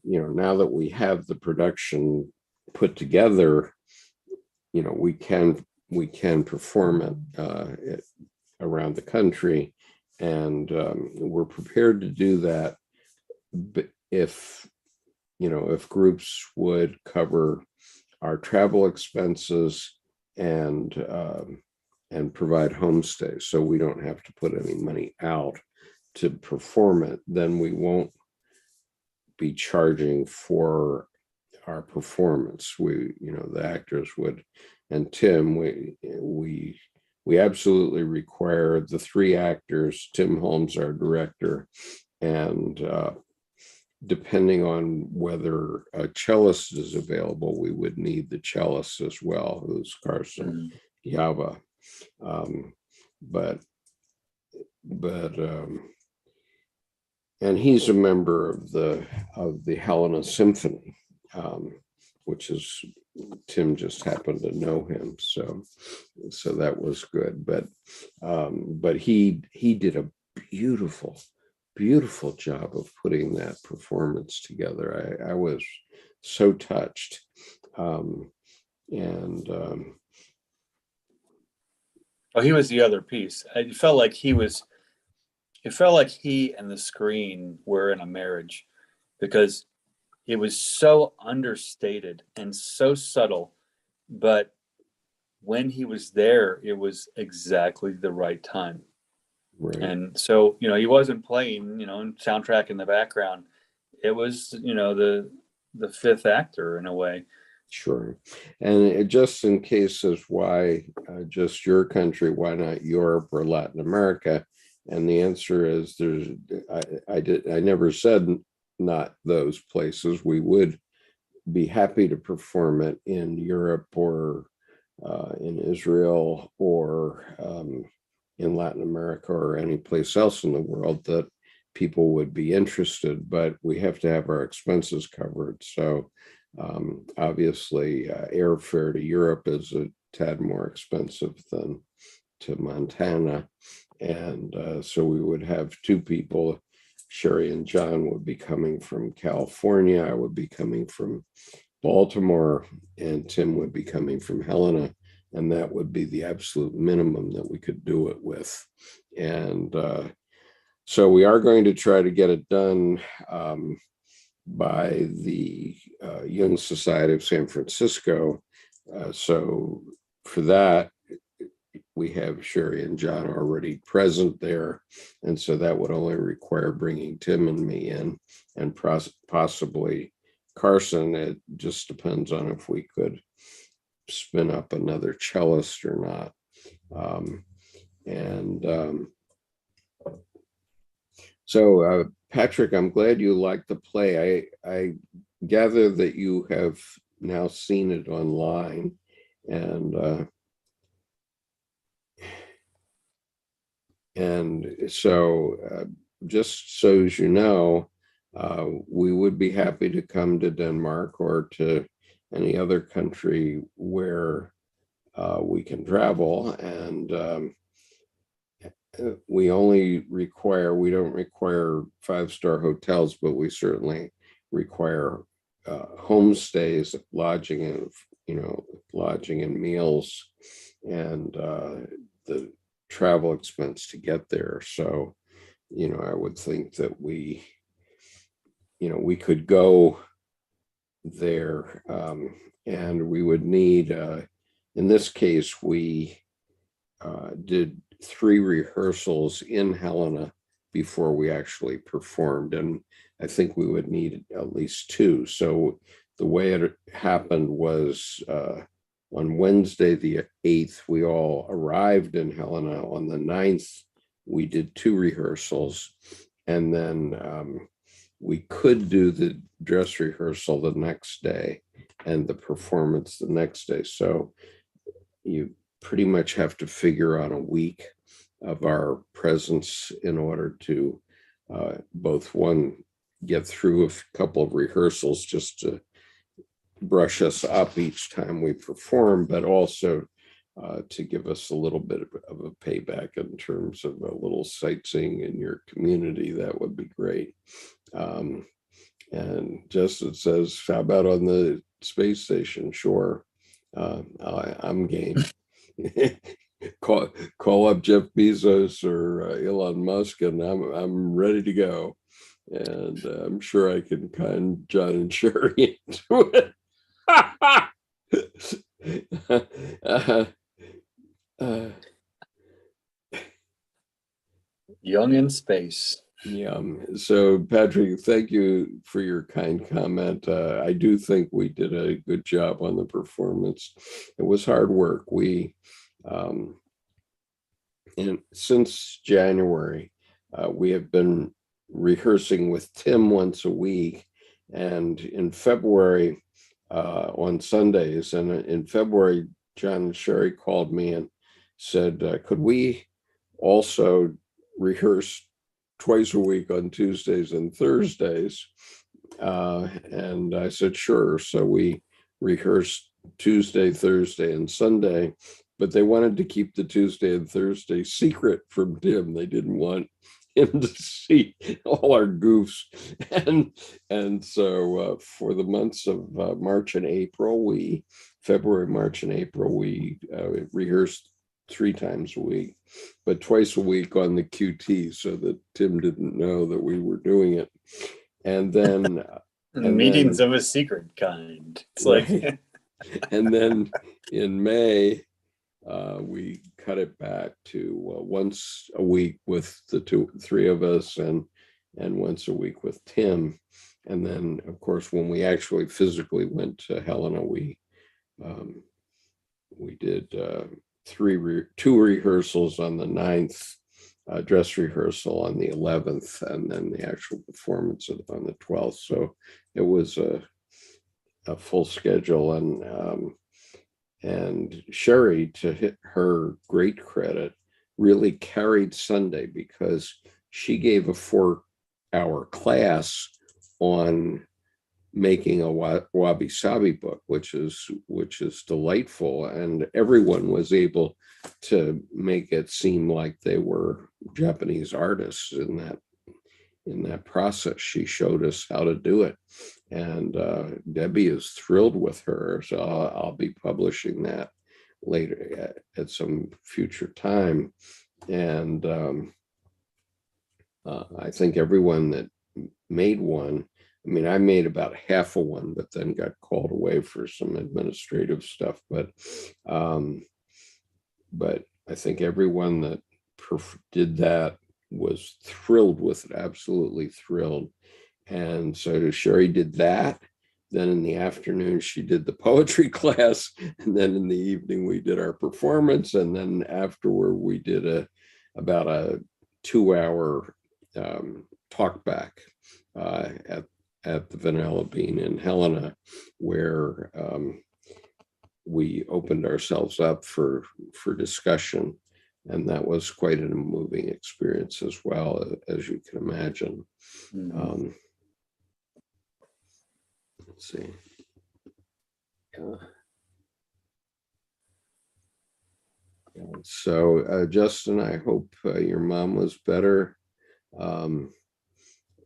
now that we have the production put together, we can perform it around the country, and we're prepared to do that. But if groups would cover our travel expenses and provide homestays, so we don't have to put any money out to perform it, then we won't be charging for our performance. The actors would, and Tim, we absolutely require the 3 actors, Tim Holmes, our director, and depending on whether a cellist is available, we would need the cellist as well, who's Carson Yava. And he's a member of the Helena Symphony, which is, Tim just happened to know him, so that was good. But he did a beautiful job of putting that performance together. I was so touched, Oh, he was the other piece. It felt like he and the screen were in a marriage, because it was so understated and so subtle, but when he was there, it was exactly the right time. right. And so, he wasn't playing, soundtrack in the background. It was, the 5th actor in a way. Sure. And just in cases, why just your country, why not Europe or Latin America? And the answer is I never said not those places. We would be happy to perform it in Europe or in Israel or in Latin America or any place else in the world that people would be interested, but we have to have our expenses covered. So obviously airfare to Europe is a tad more expensive than to Montana. And so we would have 2 people. Sherry and John would be coming from California. I would be coming from Baltimore, and Tim would be coming from Helena. And that would be the absolute minimum that we could do it with. And so we are going to try to get it done by the Jung Society of San Francisco. So for that, we have Sherry and John already present there. And so that would only require bringing Tim and me in, and possibly Carson. It just depends on if we could spin up another cellist or not. So Patrick, I'm glad you liked the play. I gather that you have now seen it online, and so just so as you know, we would be happy to come to Denmark or to any other country where we can travel. And we don't require 5-star hotels, but we certainly require homestays, lodging and meals, and the travel expense to get there. So, I would think that we could go there, and we would need, in this case, we did 3 rehearsals in Helena before we actually performed, and I think we would need at least 2. So the way it happened was on Wednesday, the 8th, we all arrived in Helena. On the 9th, we did 2 rehearsals, and then we could do the dress rehearsal the next day and the performance the next day. So you pretty much have to figure on a week of our presence in order to both, one, get through a couple of rehearsals just to brush us up each time we perform, but also to give us a little bit of a payback in terms of a little sightseeing in your community. That would be great. And Justin says, how about on the space station? Sure. I'm game. call up Jeff Bezos or Elon Musk, and I'm ready to go. And I'm sure I can con John and Sherry into it. Young in space. Yeah. So, Patrick, thank you for your kind comment. I do think we did a good job on the performance. It was hard work. And since January, we have been rehearsing with Tim once a week, and in February on Sundays. And in February, John and Sherry called me and said, could we also rehearse twice a week on Tuesdays and Thursdays? And I said, sure. So we rehearsed Tuesday, Thursday, and Sunday, but they wanted to keep the Tuesday and Thursday secret from Tim. They didn't want him to see all our goofs. And so for the months of March and April, February, March, and April, we rehearsed 3 times a week, but twice a week on the QT, so that Tim didn't know that we were doing it. And then meetings of a secret kind. It's right. like, And then in May, we cut it back to once a week with the 3 of us, and once a week with Tim. And then, of course, when we actually physically went to Helena, we did 2 rehearsals on the 9th, dress rehearsal on the 11th, and then the actual performance on the 12th. So it was a full schedule. And Sherry, to hit her great credit, really carried Sunday, because she gave a 4-hour class on making a wabi-sabi book, which is delightful, and everyone was able to make it seem like they were Japanese artists in that process. She showed us how to do it, and Debbie is thrilled with her. So I'll be publishing that later at some future time. And I think everyone that made one, I mean, I made about half of one, but then got called away for some administrative stuff. But I think everyone that did that was thrilled with it, absolutely thrilled. And so Sherry did that. Then in the afternoon, she did the poetry class. And then in the evening, we did our performance. And then afterward, we did about a 2-hour talk back at the Vanilla Bean in Helena, where we opened ourselves up for discussion. And that was quite a moving experience as well, as you can imagine. mm-hmm. Let's see. So, Justin, I hope your mom was better.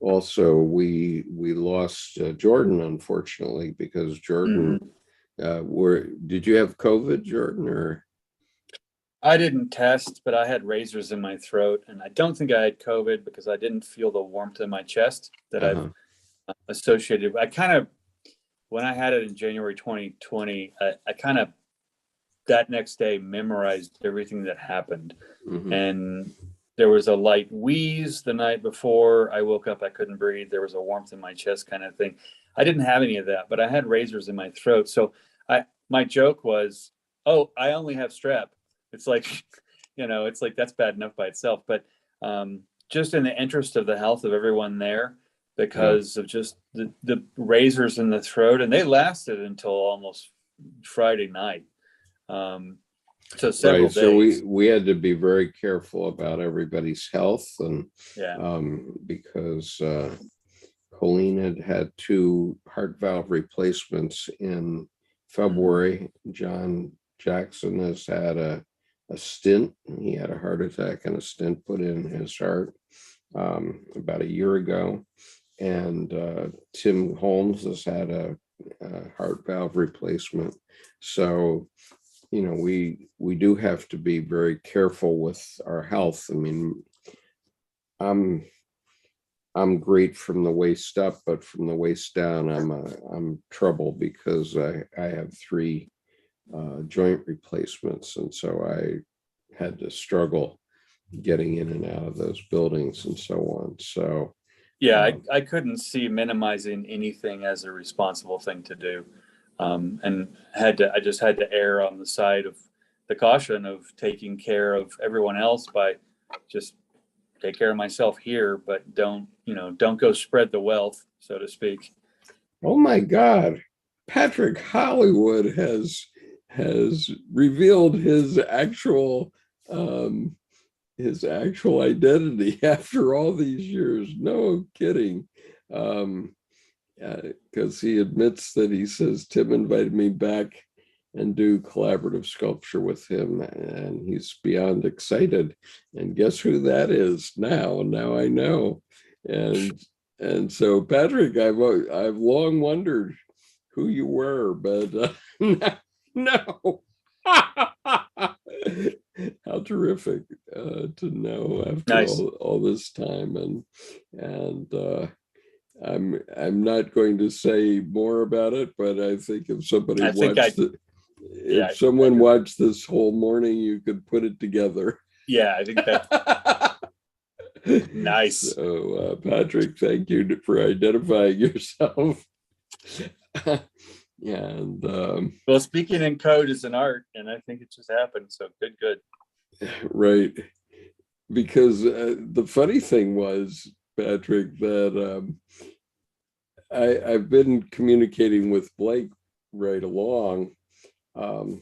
Also, we lost Jordan, unfortunately, because Jordan, did you have COVID, Jordan, or? I didn't test, but I had razors in my throat, and I don't think I had COVID because I didn't feel the warmth in my chest that I've associated. I kind of, when I had it in January 2020, I kind of that next day memorized everything that happened. Mm-hmm. And there was a light wheeze the night before. I woke up, I couldn't breathe. There was a warmth in my chest kind of thing. I didn't have any of that, but I had razors in my throat. So my joke was, oh, I only have strep. It's like, it's like that's bad enough by itself. But just in the interest of the health of everyone there, because of just the razors in the throat, and they lasted until almost Friday night. So several days. So we had to be very careful about everybody's health, and because Colleen had two heart valve replacements in February. John Jackson has had a stent. He had a heart attack and a stent put in his heart about a year ago. And Tim Holmes has had a heart valve replacement. So, we do have to be very careful with our health. I mean, I'm great from the waist up, but from the waist down, I'm trouble because I have three joint replacements, and so I had to struggle getting in and out of those buildings and so on. So yeah, I couldn't see minimizing anything as a responsible thing to do, and I just had to err on the side of the caution of taking care of everyone else by just take care of myself here, but don't go spread the wealth, so to speak. oh my God, Patrick Hollywood has revealed his actual identity after all these years. No kidding. Because he admits that he says Tim invited me back and do collaborative sculpture with him, and he's beyond excited. And guess who that is now? Now I know. And so, Patrick, I've long wondered who you were, but no. How terrific to know after Nice. all this time, and I'm not going to say more about it, but I think if somebody someone watched this whole morning, you could put it together. Yeah, I think that. Nice. So, Patrick, thank you for identifying yourself. And well, speaking in code is an art, and I think it just happened. So good. Right, because the funny thing was, Patrick, that I've been communicating with Blake right along, but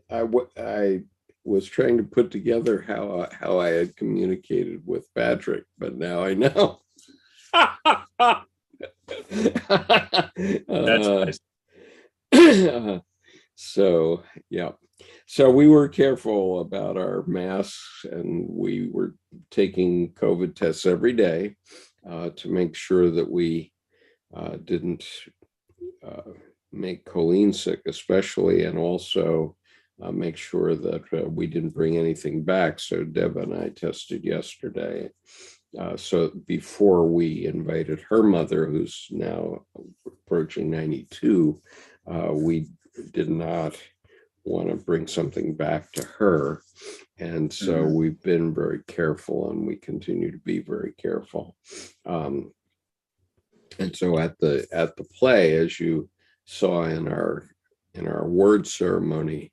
I was trying to put together how I had communicated with Patrick, but now I know. That's nice. So, yeah. So we were careful about our masks, and we were taking COVID tests every day to make sure that we didn't make Colleen sick, especially, and also make sure that we didn't bring anything back. So Deb and I tested yesterday. So before we invited her mother, who's now approaching 92, we did not want to bring something back to her. And so we've been very careful, and we continue to be very careful. And so at the play, as you saw in our award ceremony,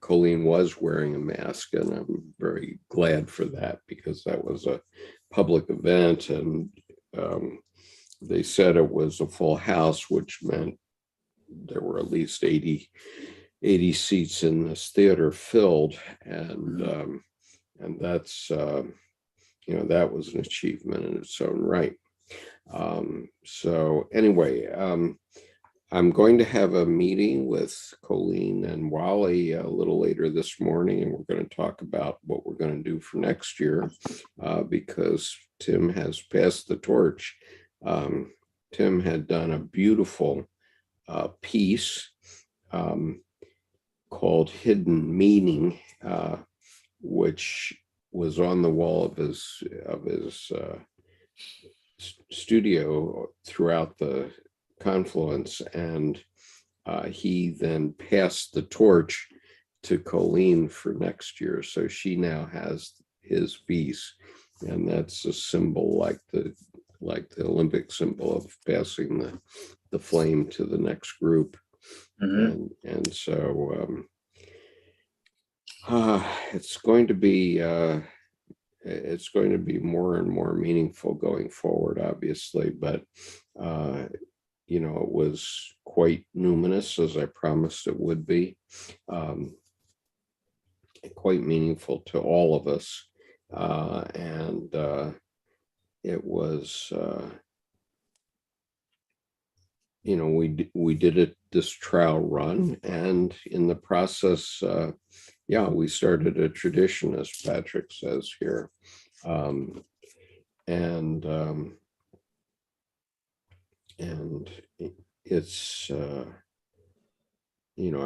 Colleen was wearing a mask, and I'm very glad for that, because that was a public event, and they said it was a full house, which meant there were at least 80 seats in this theater filled, and that's that was an achievement in its own right. So anyway, I'm going to have a meeting with Colleen and Wally a little later this morning, and we're going to talk about what we're going to do for next year, because Tim has passed the torch. Tim had done a beautiful piece called Hidden Meaning, which was on the wall of his studio throughout the Confluence, and he then passed the torch to Colleen for next year. So she now has his piece, and that's a symbol like the Olympic symbol of passing the flame to the next group. And so it's going to be more and more meaningful going forward, obviously, but it was quite numinous, as I promised it would be, quite meaningful to all of us, and it was, we did this trial run, and in the process, we started a tradition, as Patrick says here. And it's, I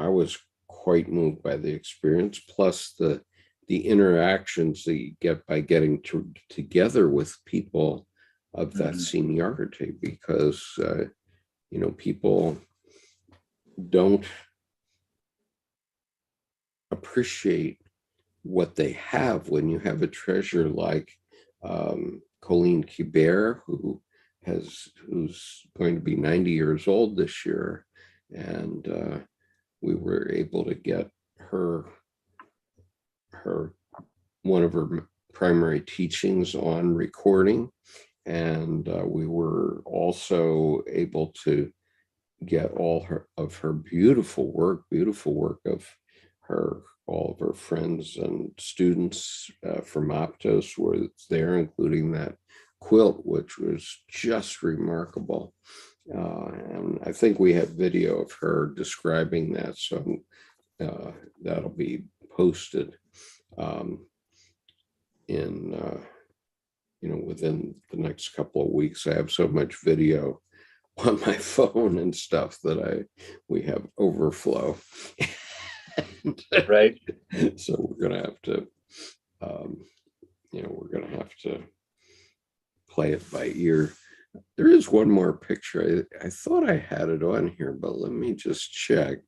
was quite moved by the experience, plus the interactions that you get by getting together with people of that seniority, because people don't appreciate what they have when you have a treasure like Colleen Quebec, who's going to be 90 years old this year, and we were able to get her one of her primary teachings on recording, and we were also able to get all of her beautiful work of all of her friends and students from Aptos were there, including that quilt, which was just remarkable. And I think we have video of her describing that, so that'll be posted within the next couple of weeks. I have so much video on my phone and stuff that we have overflow. Right. So we're gonna have to play it by ear. There is one more picture. I thought I had it on here, but let me just check.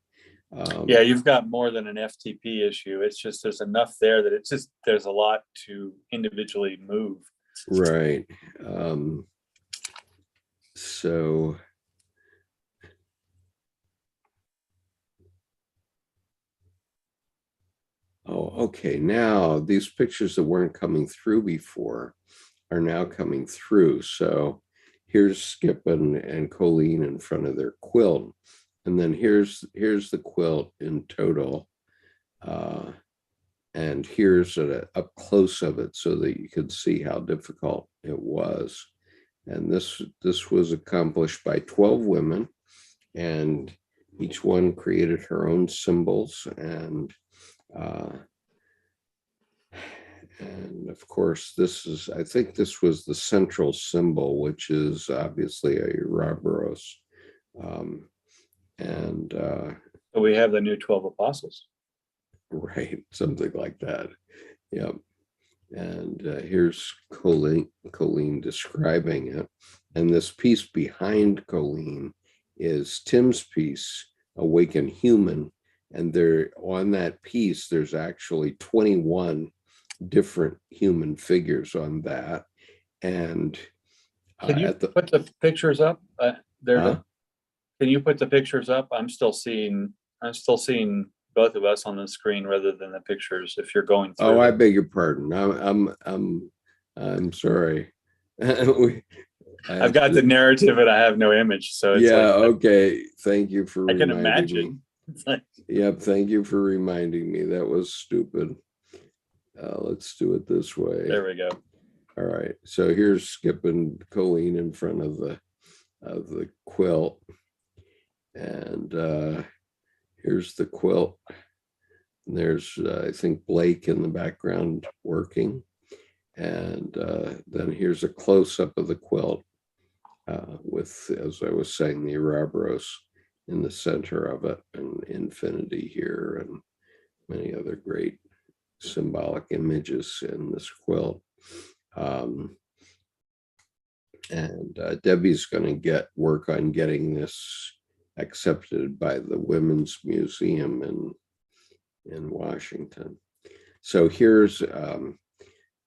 Yeah, you've got more than an FTP issue. It's just there's enough there that there's a lot to individually move. Right. So okay. Now these pictures that weren't coming through before are now coming through. So here's Skip and Colleen in front of their quilt. And then here's the quilt in total. And here's an up close of it so that you can see how difficult it was. And this was accomplished by 12 women, and each one created her own symbols. And of course, I think this was the central symbol, which is obviously a Ouroboros. So we have the new 12 apostles. Right, something like that. Yep. And here's Colleen describing it. And this piece behind Colleen is Tim's piece, Awaken Human. And there, on that piece, there's actually 21 different human figures on that. And can you put the pictures up there? Can you put the pictures up? I'm still seeing both of us on the screen rather than the pictures. If you're going through. Oh, I beg your pardon. I'm sorry. I've got the narrative and I have no image. So it's okay. Thank you for I can imagine. Yep, thank you for reminding me. That was stupid. Let's do it this way. There we go. All right. So here's Skip and Colleen in front of the quilt. And here's the quilt. And there's, I think, Blake in the background working. And then here's a close-up of the quilt with, as I was saying, the Ouroboros in the center of it, and infinity here, and many other great symbolic images in this quilt. And Debbie's going to work on getting this accepted by the Women's Museum in Washington. So here's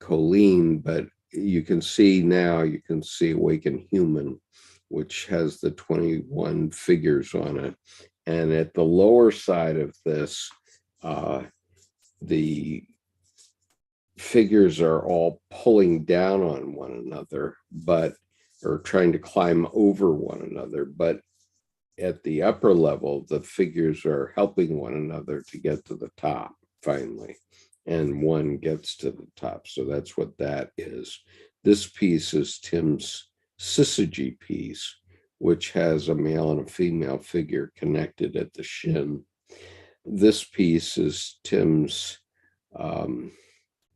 Colleen, but you can see Awaken Human, which has the 21 figures on it. And at the lower side of this, the figures are all pulling down on one another, or trying to climb over one another. But at the upper level, the figures are helping one another to get to the top finally. And one gets to the top. So that's what that is. This piece is Tim's syzygy piece, which has a male and a female figure connected at the shin. This piece is Tim's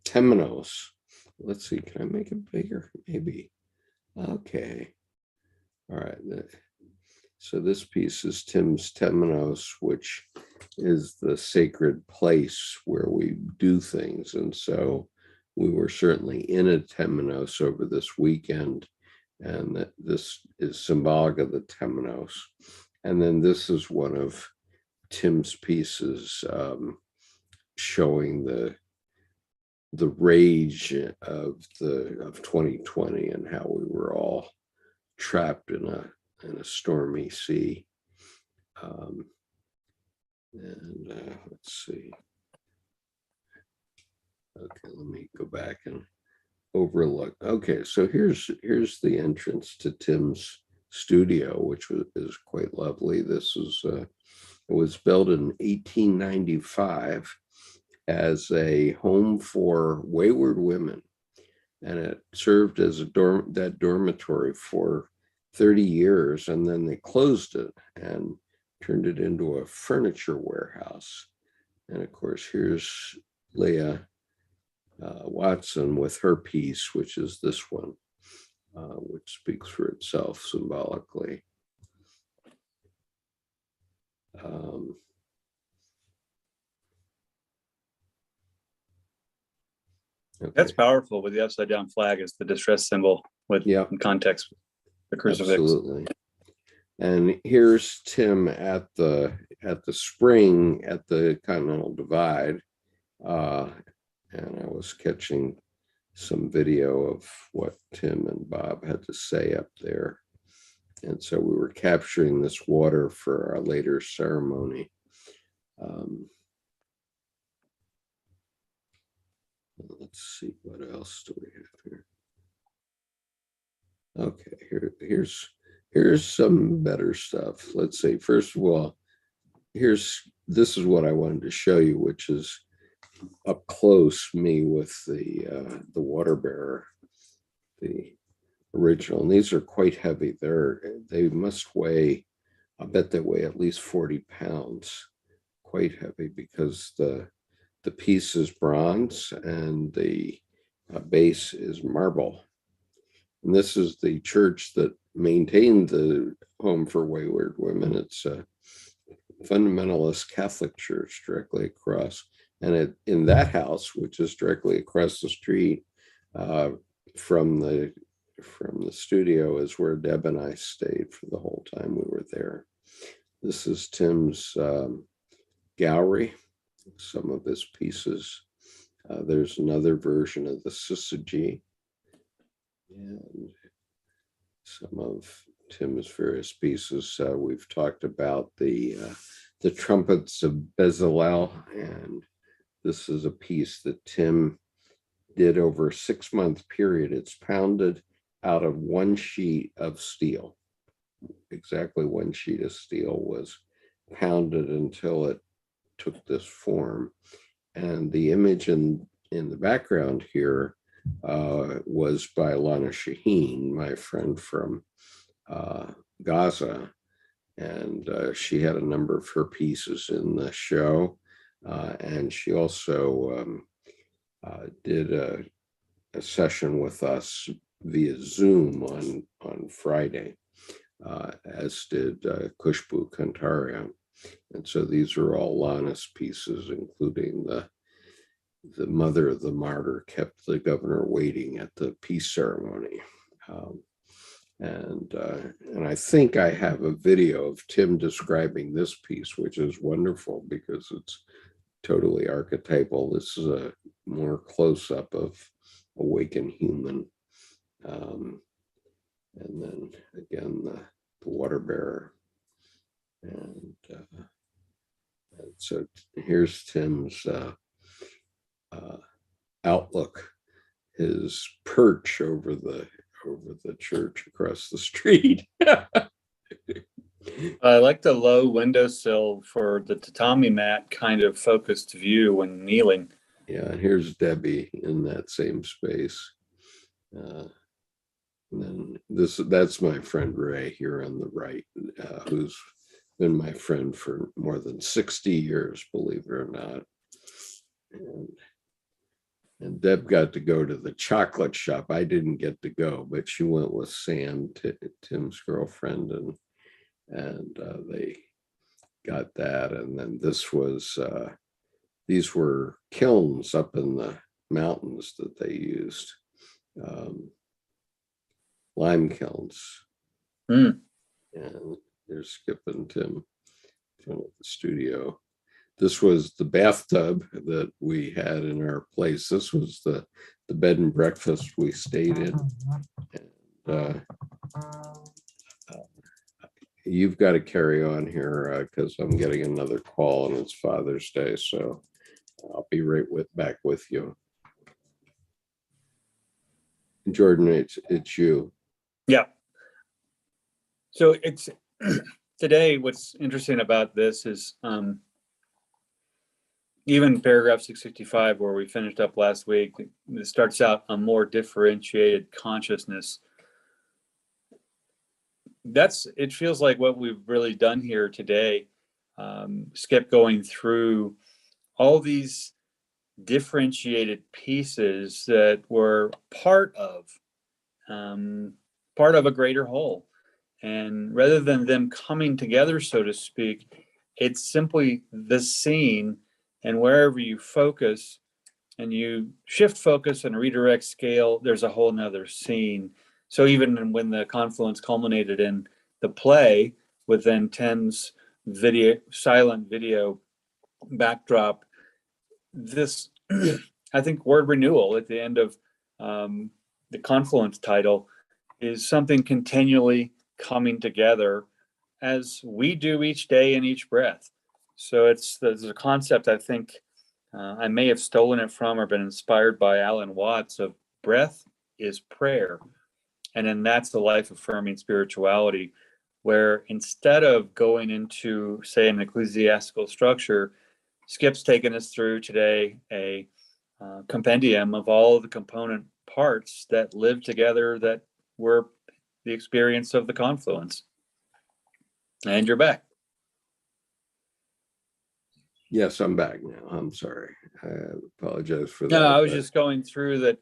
temenos. Let's see, can I make it bigger? Maybe. Okay. All right. So this piece is Tim's temenos, which is the sacred place where we do things. And so we were certainly in a temenos over this weekend, and that this is symbolic of the temenos. And then this is one of Tim's pieces showing the rage of 2020 and how we were all trapped in a stormy sea. Let's see. Okay, let me go back and overlook. Okay, so here's the entrance to Tim's studio, which is quite lovely. This is it was built in 1895 as a home for wayward women, and it served as a dormitory for 30 years, and then they closed it and turned it into a furniture warehouse. And of course, here's Leah Watson with her piece, which is this one, which speaks for itself symbolically. Okay. That's powerful, with the upside down flag as the distress symbol with in context, the crucifix. Absolutely. And here's Tim at the spring at the Continental Divide. And I was catching some video of what Tim and Bob had to say up there. And so we were capturing this water for our later ceremony. Let's see, what else do we have here? Okay, here's some better stuff. Let's see, first of all, this is what I wanted to show you, which is up close me with the water bearer, the original. And these are quite heavy. They must weigh, I bet they weigh at least 40 pounds, quite heavy, because the piece is bronze and the base is marble. And this is the church that maintained the home for wayward women. It's a fundamentalist Catholic church directly across. And in that house, which is directly across the street from the studio, is where Deb and I stayed for the whole time we were there. This is Tim's gallery, some of his pieces. There's another version of the syzygy, and some of Tim's various pieces. We've talked about the trumpets of Bezalel, and this is a piece that Tim did over a 6-month period. It's pounded out of one sheet of steel. Exactly one sheet of steel was pounded until it took this form. And the image in the background here was by Lana Shaheen, my friend from Gaza. And she had a number of her pieces in the show. And she also did a session with us via Zoom on Friday, as did Khushbu Kantaria. And so these are all Lana's pieces, including the mother of the martyr kept the governor waiting at the peace ceremony. And I think I have a video of Tim describing this piece, which is wonderful because it's totally archetypal. This is a more close-up of awakened human. And then again, the water bearer. And so here's Tim's outlook, his perch over the church across the street. I like the low windowsill for the tatami mat kind of focused view when kneeling. Yeah, and here's Debbie in that same space. And then that's my friend Ray here on the right, who's been my friend for more than 60 years, believe it or not. And Deb got to go to the chocolate shop. I didn't get to go, but she went with Sam, Tim's girlfriend, and they got that. And then these were kilns up in the mountains that they used, lime kilns. And there's Skip and Tim in front of the studio. This was the bathtub that we had in our place. This was the bed and breakfast we stayed in. And, you've got to carry on here because I'm getting another call and it's Father's Day. So I'll be back with you. Jordan, it's you. Yeah. So it's today, what's interesting about this is even paragraph 665, where we finished up last week, it starts out a more differentiated consciousness. It feels like what we've really done here today, Skip going through all these differentiated pieces that were part of a greater whole. And rather than them coming together, so to speak, it's simply the scene, and wherever you focus and you shift focus and redirect scale, there's a whole nother scene. So even when the confluence culminated in the play with then Tim's silent video backdrop, this, I think, word renewal at the end of the confluence title is something continually coming together as we do each day and each breath. So there's a concept, I think, I may have stolen it from or been inspired by Alan Watts, of breath is prayer. And then that's the life-affirming spirituality, where instead of going into, say, an ecclesiastical structure, Skip's taken us through today a compendium of all of the component parts that live together, that were the experience of the confluence. And you're back. Yes, I'm back now. I'm sorry. I apologize for that. No, I was just going through that.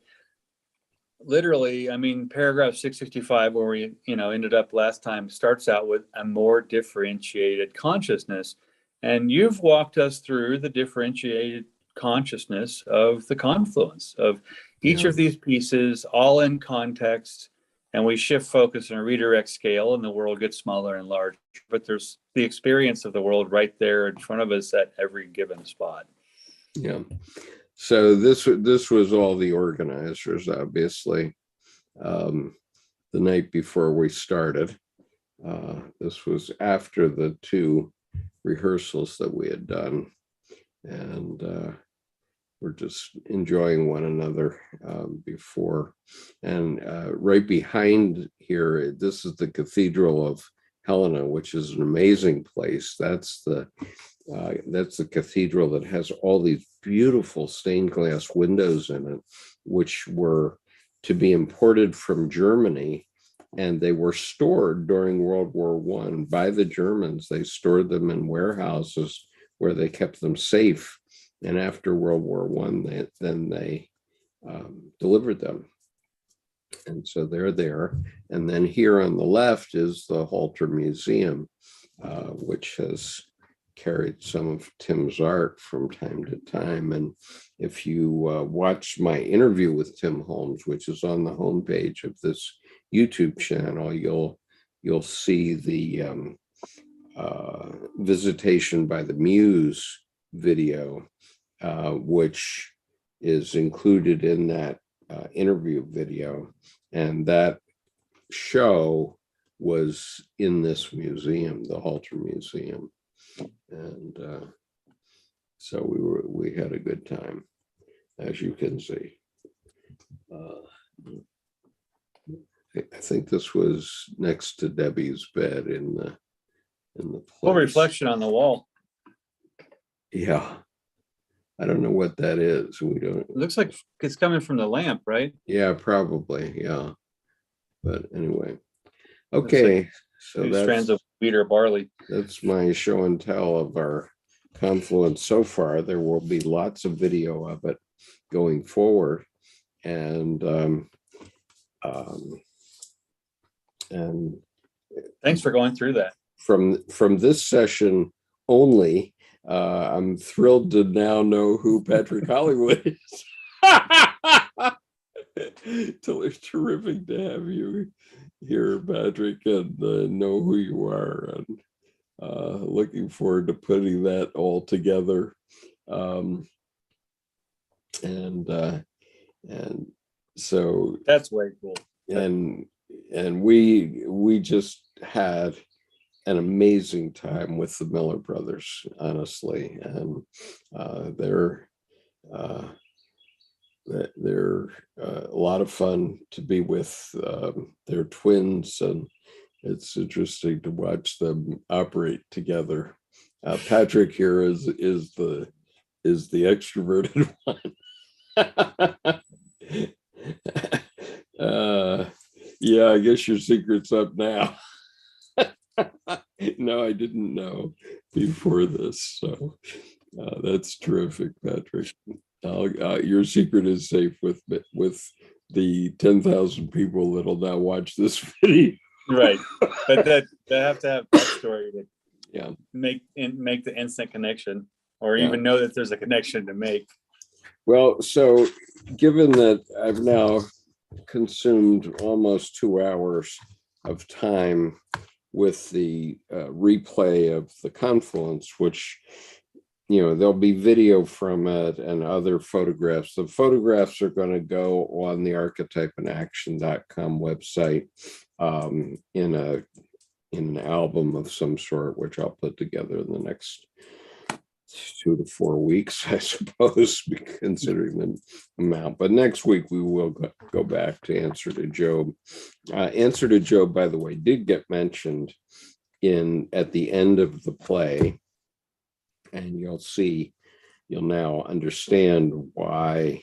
Literally, I mean, paragraph 665, where we, ended up last time, starts out with a more differentiated consciousness. And you've walked us through the differentiated consciousness of the confluence of each of these pieces, all in context. And we shift focus and redirect scale, and the world gets smaller and larger. But there's the experience of the world right there in front of us at every given spot. Yeah. So this was all the organizers, obviously, the night before we started. This was after the 2 rehearsals that we had done, and we're just enjoying one another before. And right behind here, this is the Cathedral of Helena, which is an amazing place. That's the cathedral that has all these beautiful stained glass windows in it, which were to be imported from Germany, and they were stored during World War I by the Germans. They stored them in warehouses where they kept them safe, and after World War I, they delivered them. And so they're there. And then here on the left is the Halter Museum, which has carried some of Tim's art from time to time. And if you watch my interview with Tim Holmes, which is on the homepage of this YouTube channel, you'll see the Visitation by the Muse video, which is included in that interview video. And that show was in this museum, the Halter Museum. And so we had a good time, as you can see. I think this was next to Debbie's bed in the place. Full reflection on the wall. Yeah. I don't know what that is. We don't. It looks like it's coming from the lamp, right? Yeah, probably. Yeah. But anyway, Looks like okay. So two strands of wheat or barley. that's my show and tell of our Confluence so far. There will be lots of video of it going forward, and and Thanks for going through that. from this session only, I'm thrilled to now know who Patrick Hollywood is. It's terrific to have you here, Patrick, and know who you are, and looking forward to putting that all together. And so That's way cool. and we just had an amazing time with the Miller brothers, honestly, and they're a lot of fun to be with. They're twins, and it's interesting to watch them operate together. Patrick here is the extroverted one. Yeah, I guess your secret's up now. No, I didn't know before this, so that's terrific, Patrick. Your secret is safe with the 10,000 people that'll now watch this video. Right, but they have to have backstory to make the instant connection, or even know that there's a connection to make. Well, so given that I've now consumed almost 2 hours of time with the replay of the Confluence, which, there'll be video from it and other photographs. The photographs are going to go on the archetypeinaction.com website in an album of some sort, which I'll put together in the next 2 to 4 weeks, I suppose, considering the amount. But next week we will go back to Answer to Job. Answer to Job, by the way, did get mentioned at the end of the play, and you'll now understand why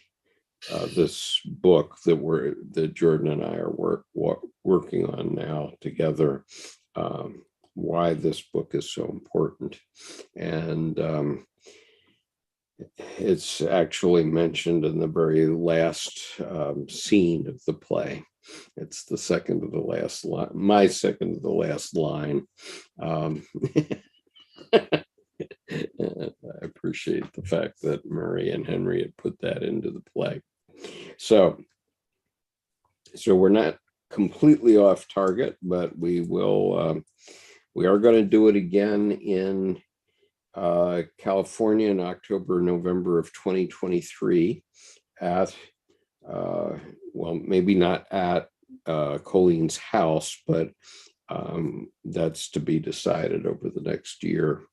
this book that Jordan and I are working on now together, why this book is so important. And it's actually mentioned in the very last scene of the play. It's the second to the last line, my second to the last line. I appreciate the fact that Murray and Henry had put that into the play. So we're not completely off target, but we are going to do it again in California in October, November of 2023 at, maybe not at Colleen's house, but that's to be decided over the next year.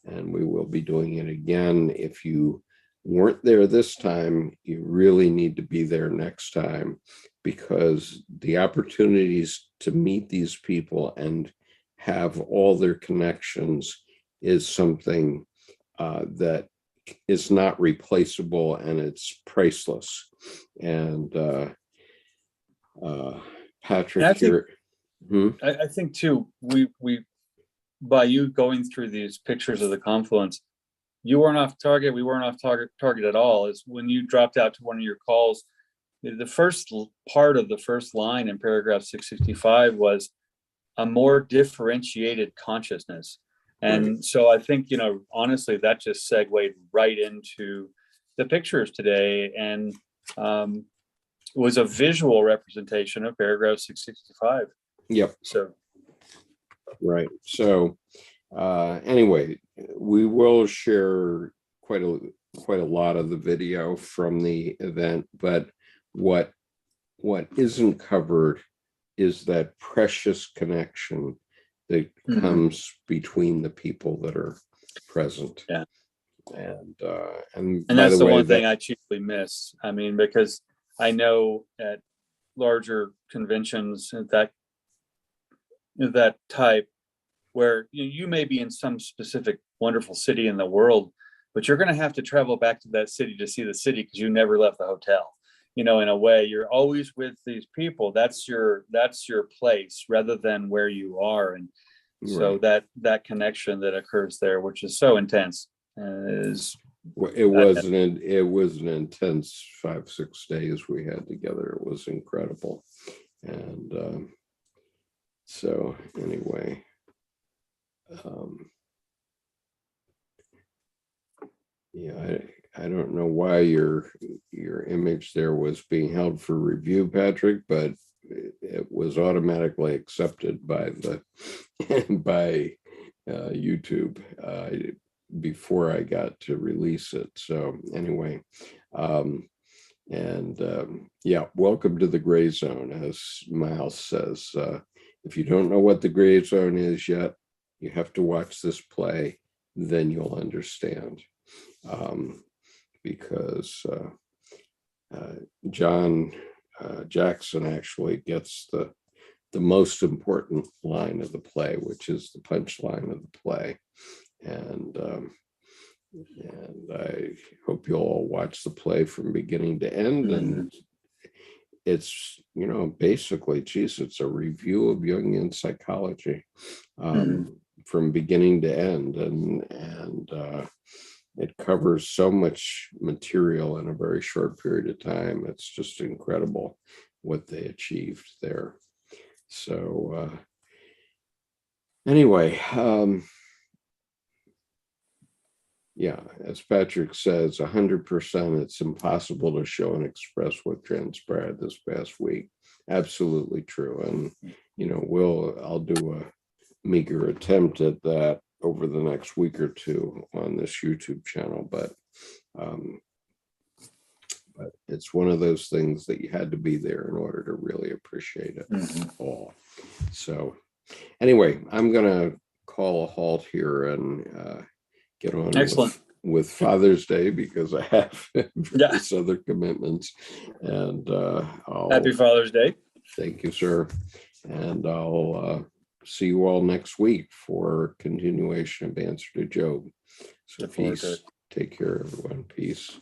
And we will be doing it again. If you weren't there this time, you really need to be there next time, because the opportunities to meet these people and have all their connections is something that is not replaceable, and it's priceless. And Patrick here. I think too, we by you going through these pictures of the Confluence, you weren't off target. We weren't off target at all. Is when you dropped out to one of your calls, the first part of the first line in paragraph 665 was a more differentiated consciousness. And so I think, honestly, that just segued right into the pictures today, and was a visual representation of paragraph 665. Yep. So, right. So anyway, we will share quite a lot of the video from the event, but what isn't covered is that precious connection that comes between the people that are present. Yeah. And that's the one thing I chiefly miss. I mean, because I know at larger conventions that type, where you may be in some specific wonderful city in the world, but you're going to have to travel back to that city to see the city because you never left the hotel. You know, in a way, you're always with these people. That's your place rather than where you are. And so that connection that occurs there, which is so intense, is it was an intense 5-6 days we had together. It was incredible. And so anyway, yeah, I don't know why your image there was being held for review, Patrick, but it was automatically accepted by the by YouTube before I got to release it. So anyway, yeah, welcome to the gray zone, as Miles says. If you don't know what the gray zone is yet, you have to watch this play, then you'll understand. Because John Jackson actually gets the most important line of the play, which is the punchline of the play. And I hope you'll all watch the play from beginning to end. And it's, you know, basically, geez, it's a review of Jungian psychology from beginning to end. And it covers so much material in a very short period of time. It's just incredible what they achieved there. So anyway, yeah, as Patrick says, 100%, it's impossible to show and express what transpired this past week. Absolutely true. And, you know, I'll do a meager attempt at that over the next week or two on this YouTube channel, but it's one of those things that you had to be there in order to really appreciate it all. So anyway, I'm going to call a halt here and get on with Father's Day, because I have various other commitments. And Happy Father's Day. Thank you, sir. And I'll see you all next week for continuation of Answer to Job. So peace. Take care, everyone. Peace.